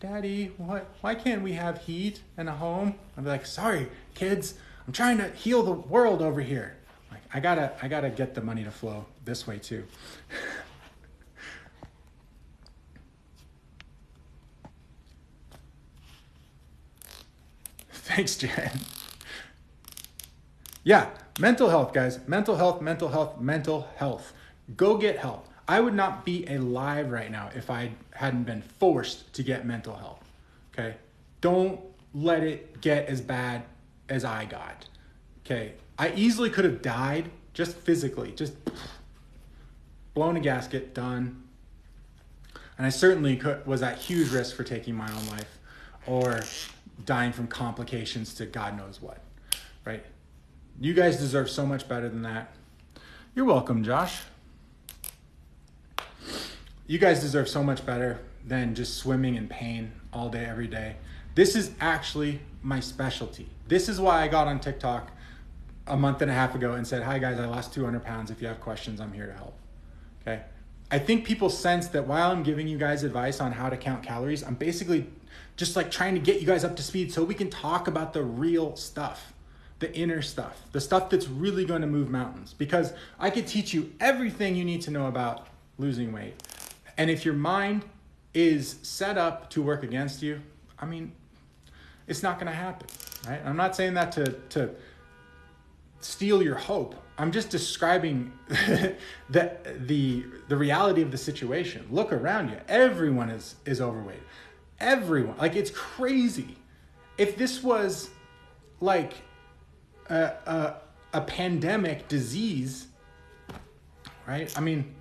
Daddy, why can't we have heat and a home? I'd be like, sorry, kids, I'm trying to heal the world over here. Like, I gotta get the money to flow this way too. Thanks, Jen. Yeah, mental health, guys. Mental health, mental health, mental health. Go get help. I would not be alive right now if I hadn't been forced to get mental help. Okay? Don't let it get as bad as I got. Okay? I easily could have died just physically, just blown a gasket, done. And I certainly was at huge risk for taking my own life or dying from complications to God knows what. Right? You guys deserve so much better than that. You're welcome, Josh. You guys deserve so much better than just swimming in pain all day, every day. This is actually my specialty. This is why I got on TikTok a month and a half ago and said, hi guys, I lost 200 pounds. If you have questions, I'm here to help. Okay. I think people sense that while I'm giving you guys advice on how to count calories, I'm basically just like trying to get you guys up to speed so we can talk about the real stuff, the inner stuff, the stuff that's really going to move mountains. Because I could teach you everything you need to know about losing weight. And if your mind is set up to work against you, I mean, it's not going to happen, right? I'm not saying that to steal your hope. I'm just describing the reality of the situation. Look around you. Everyone is overweight. Everyone. Like, it's crazy. If this was like a pandemic disease, right? I mean,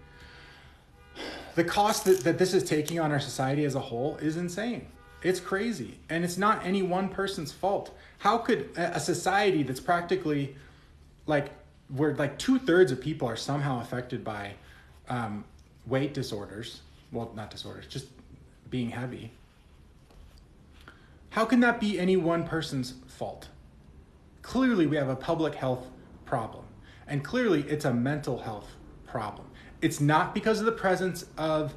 the cost that this is taking on our society as a whole is insane. It's crazy. And it's not any one person's fault. How could a society that's practically like, where like 2/3 of people are somehow affected by weight disorders, well, not disorders, just being heavy. How can that be any one person's fault? Clearly we have a public health problem, and clearly it's a mental health problem. It's not because of the presence of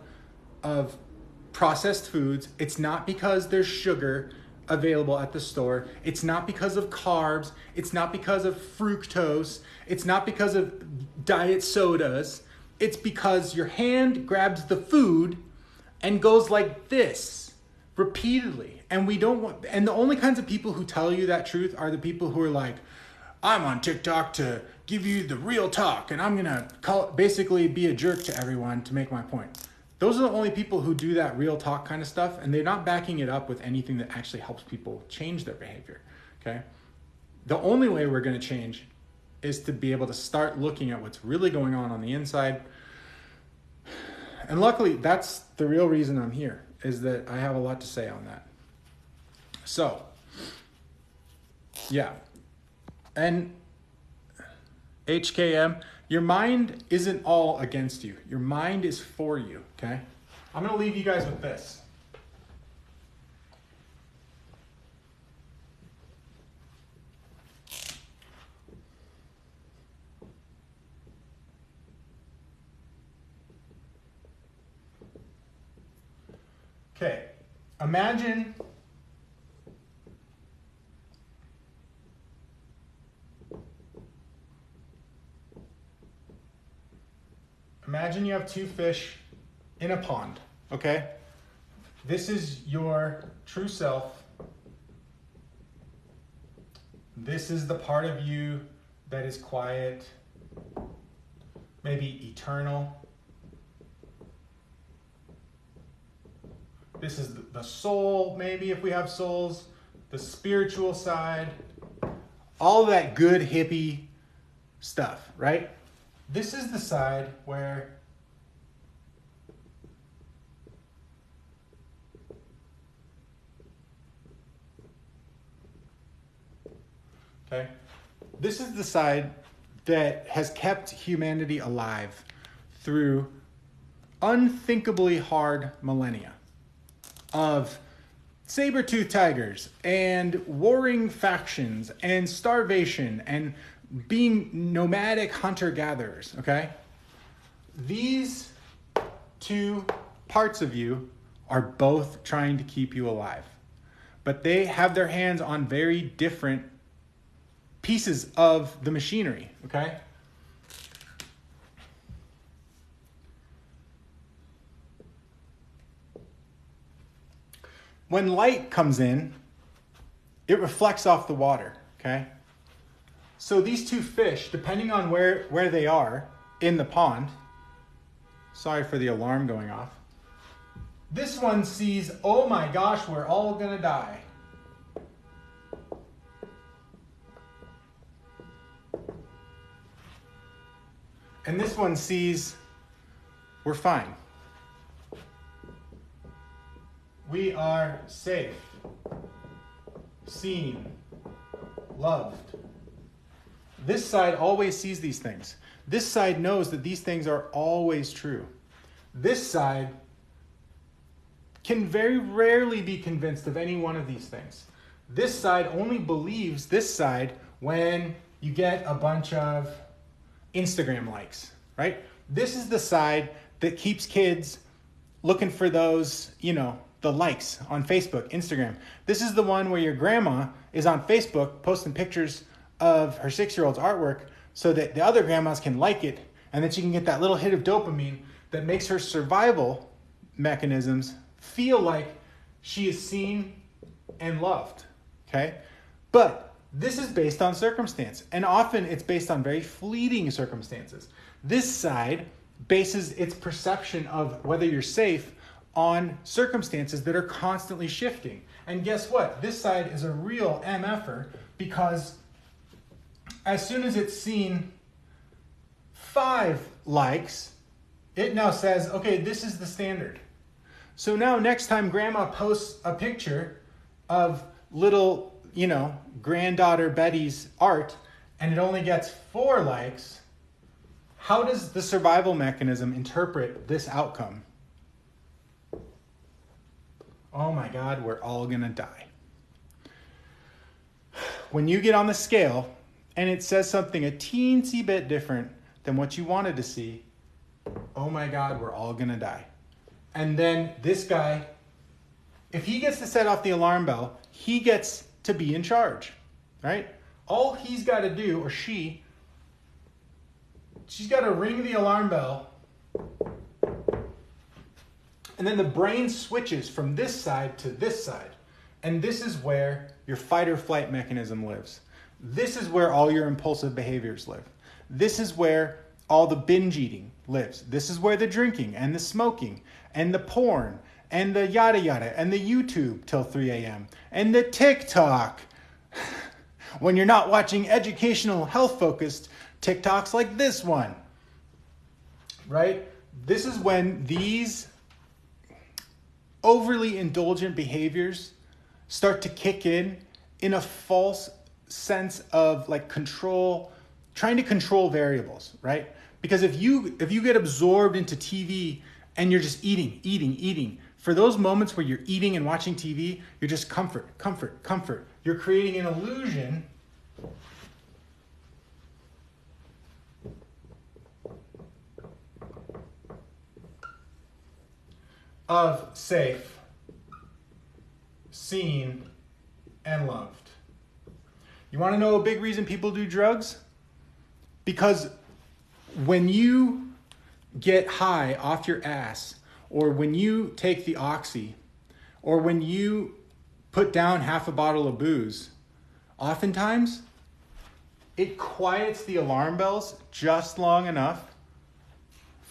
processed foods. It's not because there's sugar available at the store. It's not because of carbs. It's not because of fructose. It's not because of diet sodas. It's because your hand grabs the food and goes like this repeatedly. And we don't want, and the only kinds of people who tell you that truth are the people who are like, I'm on TikTok to give you the real talk, and I'm gonna basically be a jerk to everyone to make my point. Those are the only people who do that real talk kind of stuff, and they're not backing it up with anything that actually helps people change their behavior, okay? The only way we're gonna change is to be able to start looking at what's really going on the inside. And luckily, that's the real reason I'm here, is that I have a lot to say on that. So, yeah. And HKM, your mind isn't all against you. Your mind is for you, okay? I'm going to leave you guys with this. Okay, imagine you have two fish in a pond, okay? This is your true self. This is the part of you that is quiet, maybe eternal. This is the soul, maybe if we have souls, the spiritual side, all that good hippie stuff, right? This is the side where this is the side that has kept humanity alive through unthinkably hard millennia of saber-toothed tigers and warring factions and starvation and being nomadic hunter-gatherers, okay? These two parts of you are both trying to keep you alive, but they have their hands on very different pieces of the machinery, okay? When light comes in, it reflects off the water, okay? So these two fish, depending on where they are in the pond, sorry for the alarm going off, this one sees, oh my gosh, we're all gonna die. And this one sees, we're fine. We are safe, seen, loved. This side always sees these things. This side knows that these things are always true. This side can very rarely be convinced of any one of these things. This side only believes this side when you get a bunch of Instagram likes, right? This is the side that keeps kids looking for those, the likes on Facebook, Instagram. This is the one where your grandma is on Facebook posting pictures of her 6-year-old's artwork so that the other grandmas can like it, and then she can get that little hit of dopamine that makes her survival mechanisms feel like she is seen and loved, okay? But this is based on circumstance, and often it's based on very fleeting circumstances. This side bases its perception of whether you're safe on circumstances that are constantly shifting. And guess what? This side is a real MFer, because as soon as it's seen 5 likes, it now says, okay, this is the standard. So now next time grandma posts a picture of little, granddaughter Betty's art, and it only gets 4 likes, how does the survival mechanism interpret this outcome? Oh my God, we're all gonna die. When you get on the scale and it says something a teensy bit different than what you wanted to see, oh my God, we're all gonna die. And then this guy, if he gets to set off the alarm bell, he gets to be in charge, right? All he's got to do, or she's got to ring the alarm bell, and then the brain switches from this side to this side. And this is where your fight or flight mechanism lives. This is where all your impulsive behaviors live. This is where all the binge eating lives. This is where the drinking and the smoking and the porn and the yada yada and the YouTube till 3 a.m. and the TikTok. When you're not watching educational, health-focused TikToks like this one, right? This is when these overly indulgent behaviors start to kick in a false sense of like control, trying to control variables, right? Because if you get absorbed into TV and you're just eating, for those moments where you're eating and watching TV, you're just comfort. You're creating an illusion of safe, seen, and loved. You want to know a big reason people do drugs? Because when you get high off your ass, or when you take the oxy, or when you put down half a bottle of booze, oftentimes it quiets the alarm bells just long enough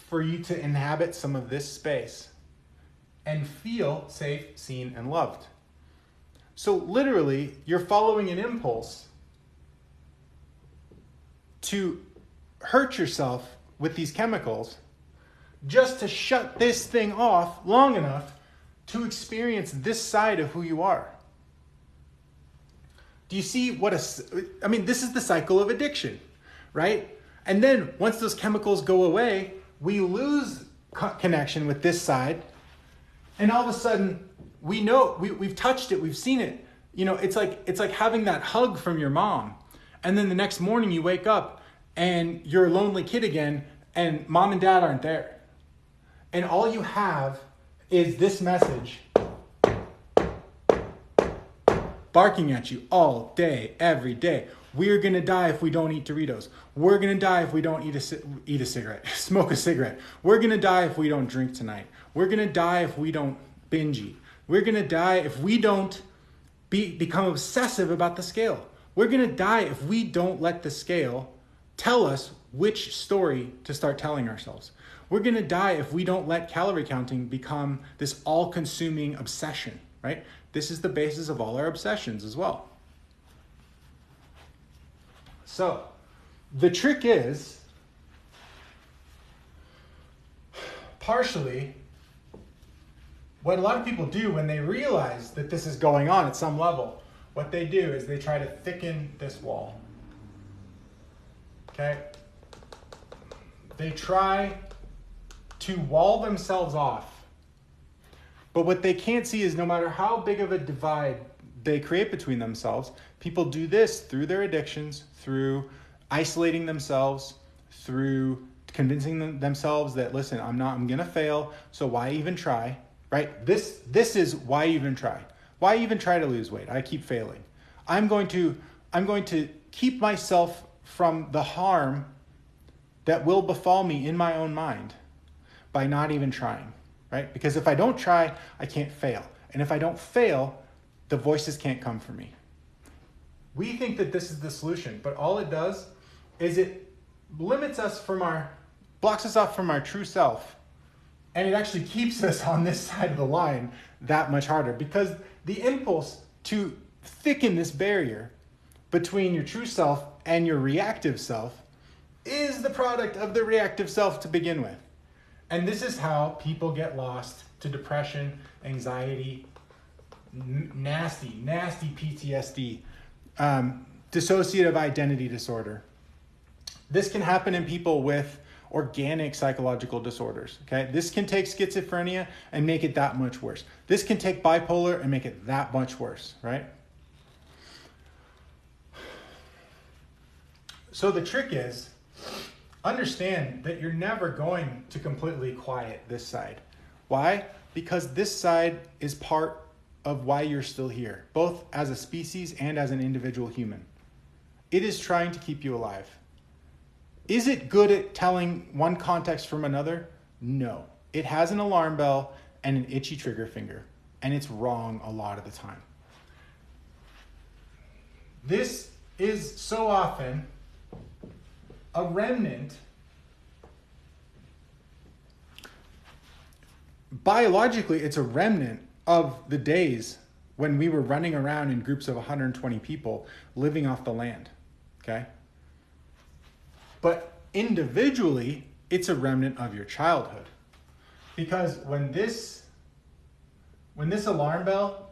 for you to inhabit some of this space and feel safe, seen, and loved. So literally, you're following an impulse to hurt yourself with these chemicals just to shut this thing off long enough to experience this side of who you are. Do you see this is the cycle of addiction, right? And then once those chemicals go away, we lose connection with this side. And all of a sudden, we know, we've touched it, we've seen it. You know, it's like having that hug from your mom. And then the next morning you wake up and you're a lonely kid again and mom and dad aren't there. And all you have is this message barking at you all day, every day. We're going to die if we don't eat Doritos. We're going to die if we don't eat a cigarette, smoke a cigarette. We're going to die if we don't drink tonight. We're going to die if we don't binge eat. We're going to die if we don't become obsessive about the scale. We're going to die if we don't let the scale tell us which story to start telling ourselves. We're going to die if we don't let calorie counting become this all-consuming obsession, right? This is the basis of all our obsessions as well. So, the trick is, partially, what a lot of people do when they realize that this is going on at some level, what they do is they try to thicken this wall. Okay? They try to wall themselves off. But what they can't see is no matter how big of a divide they create between themselves, people do this through their addictions, through isolating themselves, through convincing themselves that, listen, I'm going to fail, so why even try, right? This is why even try. Why even try to lose weight? I keep failing. I'm going to keep myself from the harm that will befall me in my own mind by not even trying. Right? Because if I don't try, I can't fail. And if I don't fail, the voices can't come for me. We think that this is the solution, but all it does is it blocks us off from our true self. And it actually keeps us on this side of the line that much harder, because the impulse to thicken this barrier between your true self and your reactive self is the product of the reactive self to begin with. And this is how people get lost to depression, anxiety, nasty PTSD, dissociative identity disorder. This can happen in people with organic psychological disorders, okay? This can take schizophrenia and make it that much worse. This can take bipolar and make it that much worse, right? So the trick is, understand that you're never going to completely quiet this side. Why? Because this side is part of why you're still here, both as a species and as an individual human. It is trying to keep you alive. Is it good at telling one context from another? No. It has an alarm bell and an itchy trigger finger, and it's wrong a lot of the time. This is so often a remnant. Biologically, it's a remnant of the days when we were running around in groups of 120 people living off the land, okay? But individually, it's a remnant of your childhood. Because when this alarm bell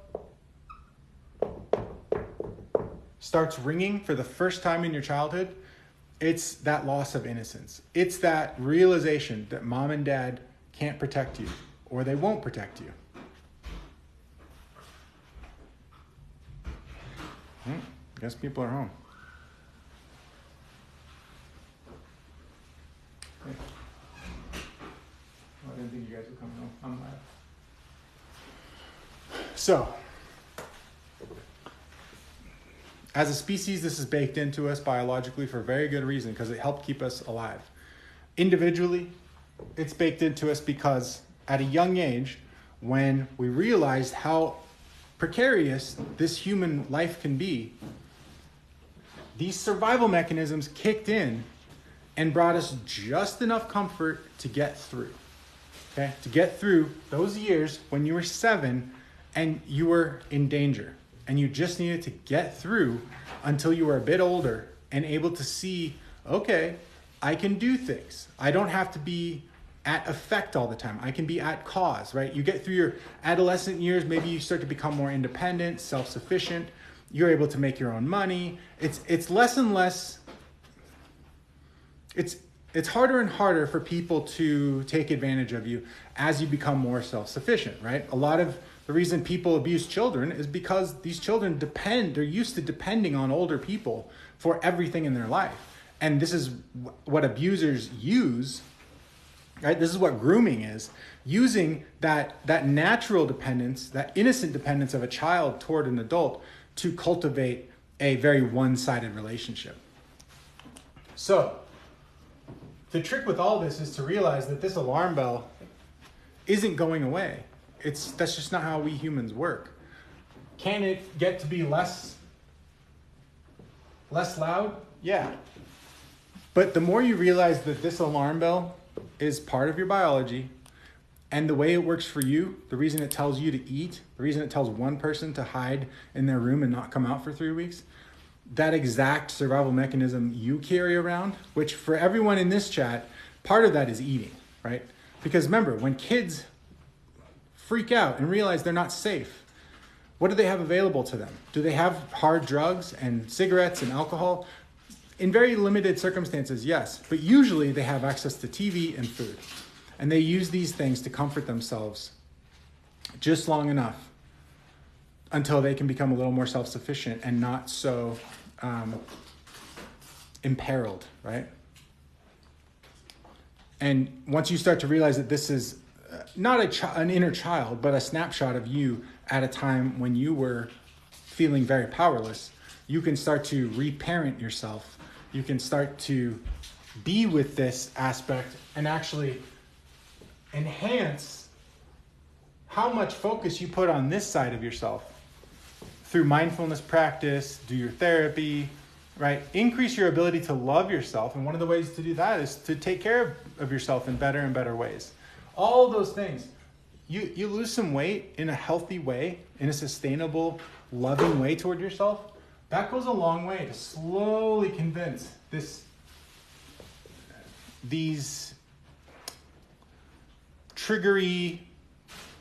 starts ringing for the first time in your childhood, it's that loss of innocence. It's that realization that mom and dad can't protect you, or they won't protect you. Guess people are home. Hey. I didn't think you guys would come home. I'm glad. So, As a species, this is baked into us biologically for a very good reason, because it helped keep us alive. Individually, it's baked into us because at a young age, when we realized how precarious this human life can be, these survival mechanisms kicked in and brought us just enough comfort to get through. Okay? To get through those years when you were 7 and you were in danger. And you just needed to get through until you were a bit older and able to see, okay, I can do things. I don't have to be at effect all the time. I can be at cause, right? You get through your adolescent years, maybe you start to become more independent, self-sufficient. You're able to make your own money. It's less and less, it's harder and harder for people to take advantage of you as you become more self-sufficient, right? A lot of the reason people abuse children is because these children they're used to depending on older people for everything in their life. And this is what abusers use, right? This is what grooming is, using that natural dependence, that innocent dependence of a child toward an adult to cultivate a very one-sided relationship. So the trick with all this is to realize that this alarm bell isn't going away. That's just not how we humans work. Can it get to be less loud? Yeah. But the more you realize that this alarm bell is part of your biology, and the way it works for you, the reason it tells you to eat, the reason it tells one person to hide in their room and not come out for 3 weeks, that exact survival mechanism you carry around, which for everyone in this chat, part of that is eating, right? Because remember, when kids freak out and realize they're not safe, what do they have available to them? Do they have hard drugs and cigarettes and alcohol? In very limited circumstances, yes. But usually they have access to TV and food. And they use these things to comfort themselves just long enough until they can become a little more self-sufficient and not so imperiled, right? And once you start to realize that this is not an inner child, but a snapshot of you at a time when you were feeling very powerless, you can start to reparent yourself. You can start to be with this aspect and actually enhance how much focus you put on this side of yourself through mindfulness practice, do your therapy, right? Increase your ability to love yourself. And one of the ways to do that is to take care of yourself in better and better ways. All of those things. You lose some weight in a healthy way, in a sustainable, loving way toward yourself. That goes a long way to slowly convince these triggery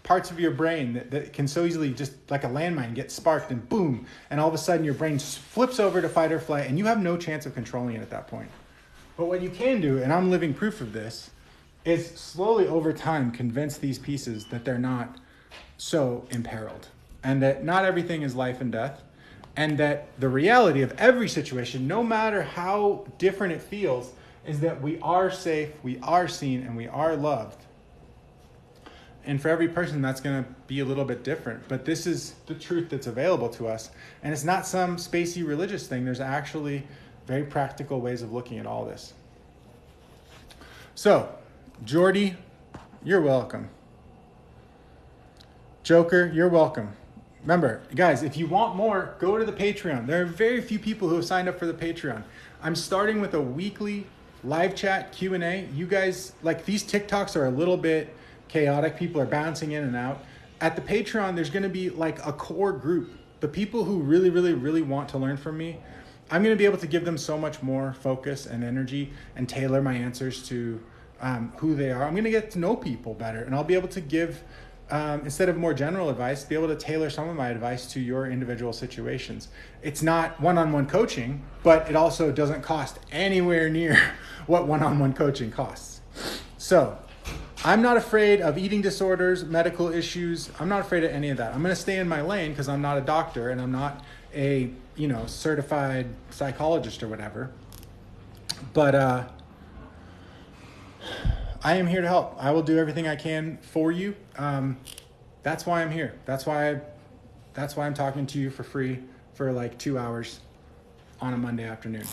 parts of your brain that can so easily, just like a landmine, get sparked and boom, and all of a sudden your brain just flips over to fight or flight and you have no chance of controlling it at that point. But what you can do, and I'm living proof of this, is slowly over time convince these pieces that they're not so imperiled and that not everything is life and death, and that the reality of every situation, no matter how different it feels, is that we are safe, we are seen, and we are loved. And for every person, that's going to be a little bit different. But this is the truth that's available to us. And it's not some spacey religious thing. There's actually very practical ways of looking at all this. So, Jordy, you're welcome. Joker, you're welcome. Remember, guys, if you want more, go to the Patreon. There are very few people who have signed up for the Patreon. I'm starting with a weekly live chat Q&A. You guys, like, these TikToks are a little bit chaotic. People are bouncing in and out. At the Patreon, there's going to be like a core group. The people who really, really, really want to learn from me, I'm going to be able to give them so much more focus and energy and tailor my answers to who they are. I'm going to get to know people better, and I'll be able to give, instead of more general advice, be able to tailor some of my advice to your individual situations. It's not one-on-one coaching, but it also doesn't cost anywhere near what one-on-one coaching costs. So I'm not afraid of eating disorders, medical issues. I'm not afraid of any of that. I'm going to stay in my lane because I'm not a doctor and I'm not a, certified psychologist or whatever. But I am here to help. I will do everything I can for you. That's why I'm here. That's why I'm talking to you for free for like 2 hours on a Monday afternoon,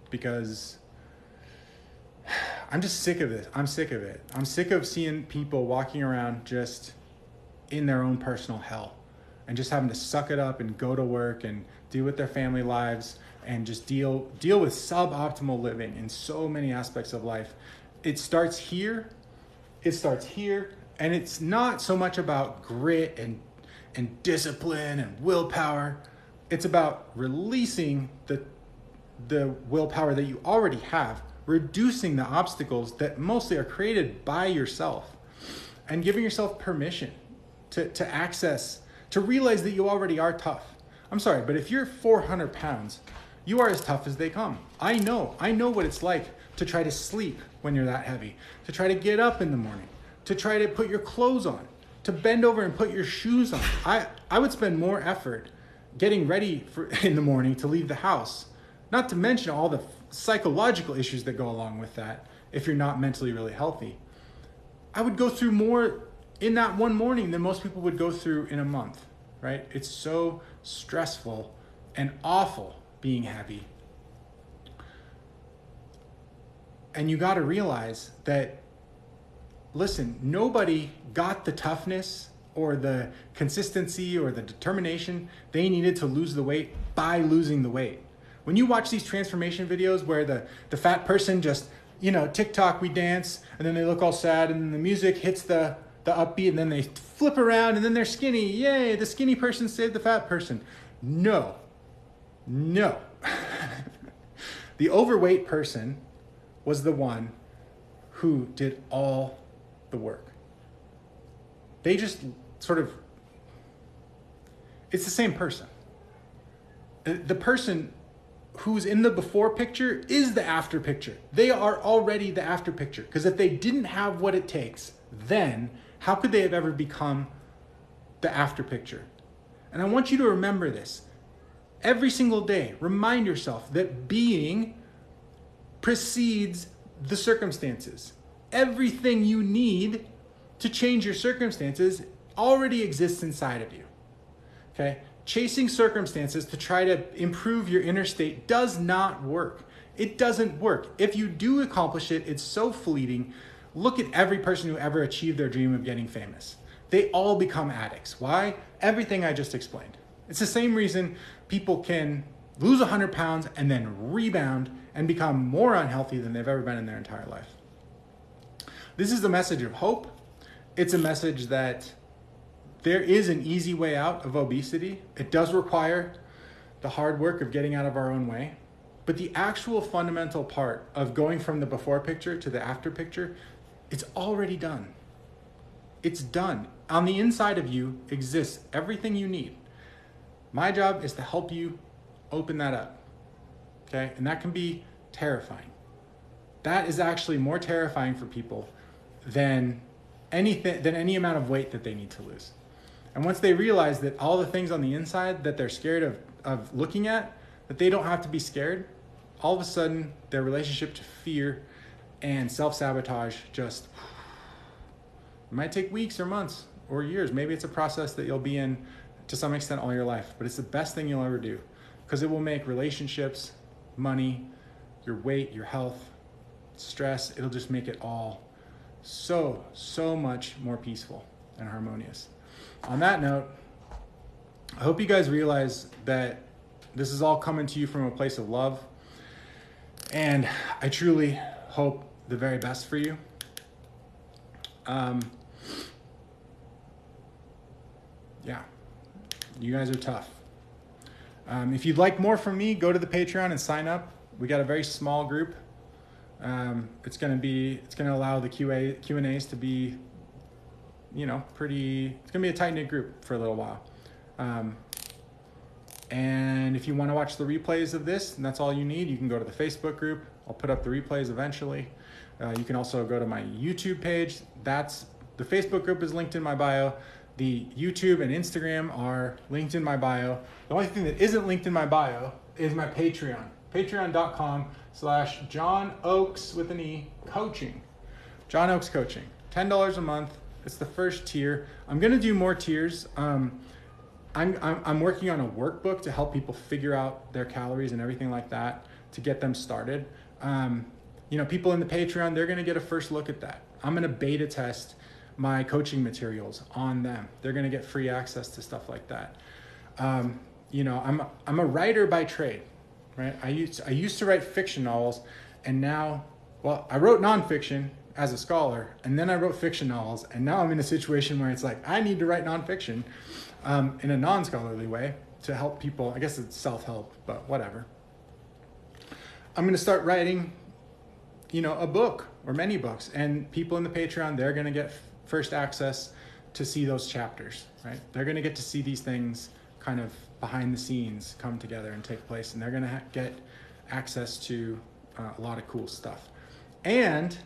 because I'm just sick of this. I'm sick of it. I'm sick of seeing people walking around just in their own personal hell and just having to suck it up and go to work and deal with their family lives and just deal with suboptimal living in so many aspects of life. It starts here. And it's not so much about grit and discipline and willpower. It's about releasing the willpower that you already have, reducing the obstacles that mostly are created by yourself, and giving yourself permission to access, to realize that you already are tough. I'm sorry, but if you're 400 pounds, you are as tough as they come. I know what it's like to try to sleep when you're that heavy, to try to get up in the morning, to try to put your clothes on, to bend over and put your shoes on. I would spend more effort getting ready in the morning to leave the house, not to mention all the psychological issues that go along with that if you're not mentally really healthy. I would go through more in that one morning than most people would go through in a month, right? It's so stressful and awful being heavy. And you got to realize that, listen, nobody got the toughness or the consistency or the determination they needed to lose the weight by losing the weight. When you watch these transformation videos where the fat person just, TikTok, we dance, and then they look all sad, and then the music hits the upbeat, and then they flip around, and then they're skinny. Yay, the skinny person saved the fat person. No. The overweight person was the one who did all the work. They just it's the same person. The person who's in the before picture is the after picture. They are already the after picture, because if they didn't have what it takes, then how could they have ever become the after picture? And I want you to remember this. Every single day, remind yourself that being precedes the circumstances. Everything you need to change your circumstances already exists inside of you. Okay? Chasing circumstances to try to improve your inner state does not work. It doesn't work. If you do accomplish it, it's so fleeting. Look at every person who ever achieved their dream of getting famous. They all become addicts. Why? Everything I just explained. It's the same reason people can lose 100 pounds and then rebound and become more unhealthy than they've ever been in their entire life. This is a message of hope. It's a message that there is an easy way out of obesity. It does require the hard work of getting out of our own way. But the actual fundamental part of going from the before picture to the after picture, it's already done. It's done. On the inside of you exists everything you need. My job is to help you open that up. Okay? And that can be terrifying. That is actually more terrifying for people than any amount of weight that they need to lose. And once they realize that all the things on the inside that they're scared of looking at, that they don't have to be scared, all of a sudden their relationship to fear and self-sabotage just, it might take weeks or months or years. Maybe it's a process that you'll be in to some extent all your life, but it's the best thing you'll ever do, because it will make relationships, money, your weight, your health, stress, it'll just make it all so much more peaceful and harmonious. On that note, I hope you guys realize that this is all coming to you from a place of love, and I truly hope the very best for you. Yeah, you guys are tough. If you'd like more from me, go to the Patreon and sign up. We got a very small group. It's going to allow the Q&As to be, it's going to be a tight-knit group for a little while. And if you want to watch the replays of this, and that's all you need, you can go to the Facebook group. I'll put up the replays eventually. You can also go to my YouTube page. The Facebook group is linked in my bio. The YouTube and Instagram are linked in my bio. The only thing that isn't linked in my bio is my Patreon. Patreon.com/John Oakes with an E coaching. John Oakes Coaching. $10 a month. It's the first tier. I'm going to do more tiers. I'm I'm working on a workbook to help people figure out their calories and everything like that to get them started. People in the Patreon, they're going to get a first look at that. I'm going to beta test my coaching materials on them. They're going to get free access to stuff like that. I'm a writer by trade, right? I used to write fiction novels, and now, I wrote nonfiction as a scholar, and then I wrote fiction novels, and now I'm in a situation where it's like I need to write nonfiction in a non-scholarly way to help people. I guess it's self-help, but whatever. I'm going to start writing, a book or many books, and people in the Patreon, they're going to get first access to see those chapters, right? They're going to get to see these things kind of behind the scenes come together and take place, and they're going to get access to a lot of cool stuff. And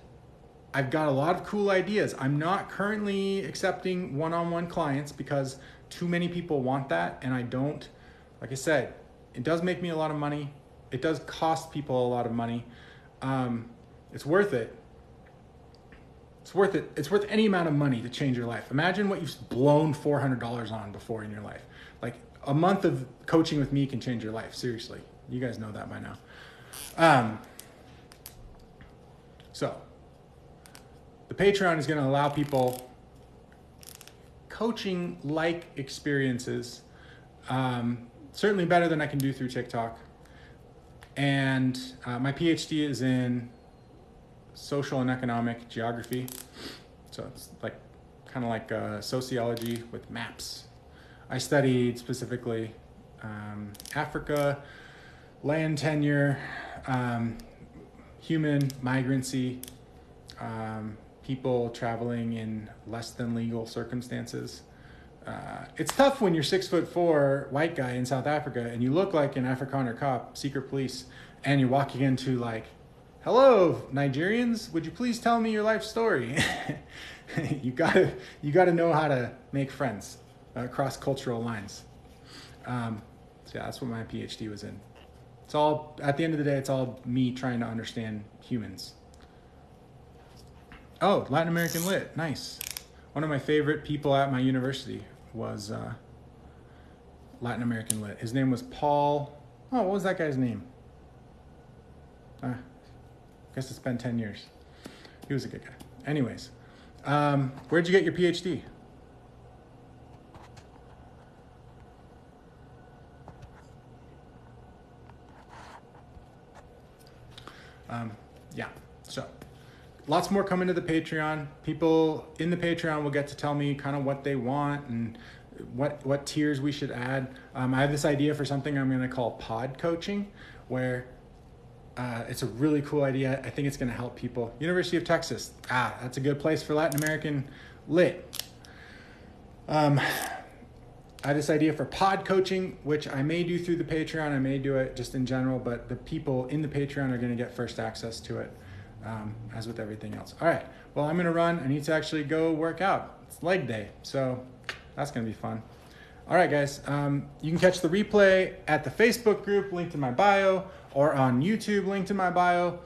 I've got a lot of cool ideas. I'm not currently accepting one-on-one clients because too many people want that, and I don't. Like I said, it does make me a lot of money. It does cost people a lot of money. It's worth it. It's worth it. It's worth any amount of money to change your life. Imagine what you've blown $400 on before in your life. Like a month of coaching with me can change your life. Seriously. You guys know that by now. So the Patreon is going to allow people coaching-like experiences, certainly better than I can do through TikTok. And my PhD is in social and economic geography. So it's kind of like sociology with maps. I studied specifically Africa, land tenure, human migrancy, people traveling in less than legal circumstances. It's tough when you're 6'4" white guy in South Africa and you look like an Afrikaner cop, secret police, and you're walking into like, hello, Nigerians, would you please tell me your life story? You gotta know how to make friends across cultural lines. So yeah, that's what my PhD was in. It's all, at the end of the day, it's all me trying to understand humans. Oh, Latin American Lit, nice. One of my favorite people at my university was Latin American Lit. His name was Paul. Oh, what was that guy's name? I guess it's been 10 years. He was a good guy. Anyways, where'd you get your PhD? Yeah, so lots more coming to the Patreon. People in the Patreon will get to tell me kind of what they want and what tiers we should add. I have this idea for something I'm going to call pod coaching, where it's a really cool idea. I think it's going to help people. University of Texas, that's a good place for Latin American Lit. I have this idea for pod coaching, which I may do through the Patreon. I may do it just in general, but the people in the Patreon are going to get first access to it, as with everything else. All right, well, I'm going to run. I need to actually go work out. It's leg day, so that's going to be fun. All right, guys, you can catch the replay at the Facebook group, linked in my bio, or on YouTube, linked in my bio.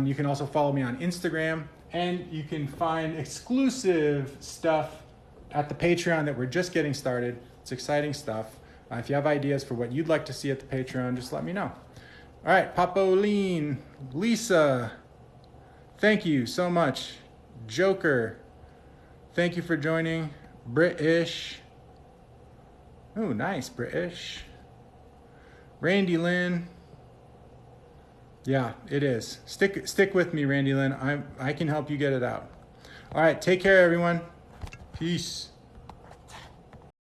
You can also follow me on Instagram, and you can find exclusive stuff at the Patreon that we're just getting started. It's exciting stuff. If you have ideas for what you'd like to see at the Patreon, just let me know. All right, Papoline, Lisa, thank you so much. Joker, thank you for joining. British, oh, nice, British. Randy Lynn, yeah, it is. Stick with me, Randy Lynn. I can help you get it out. All right, take care, everyone. Peace.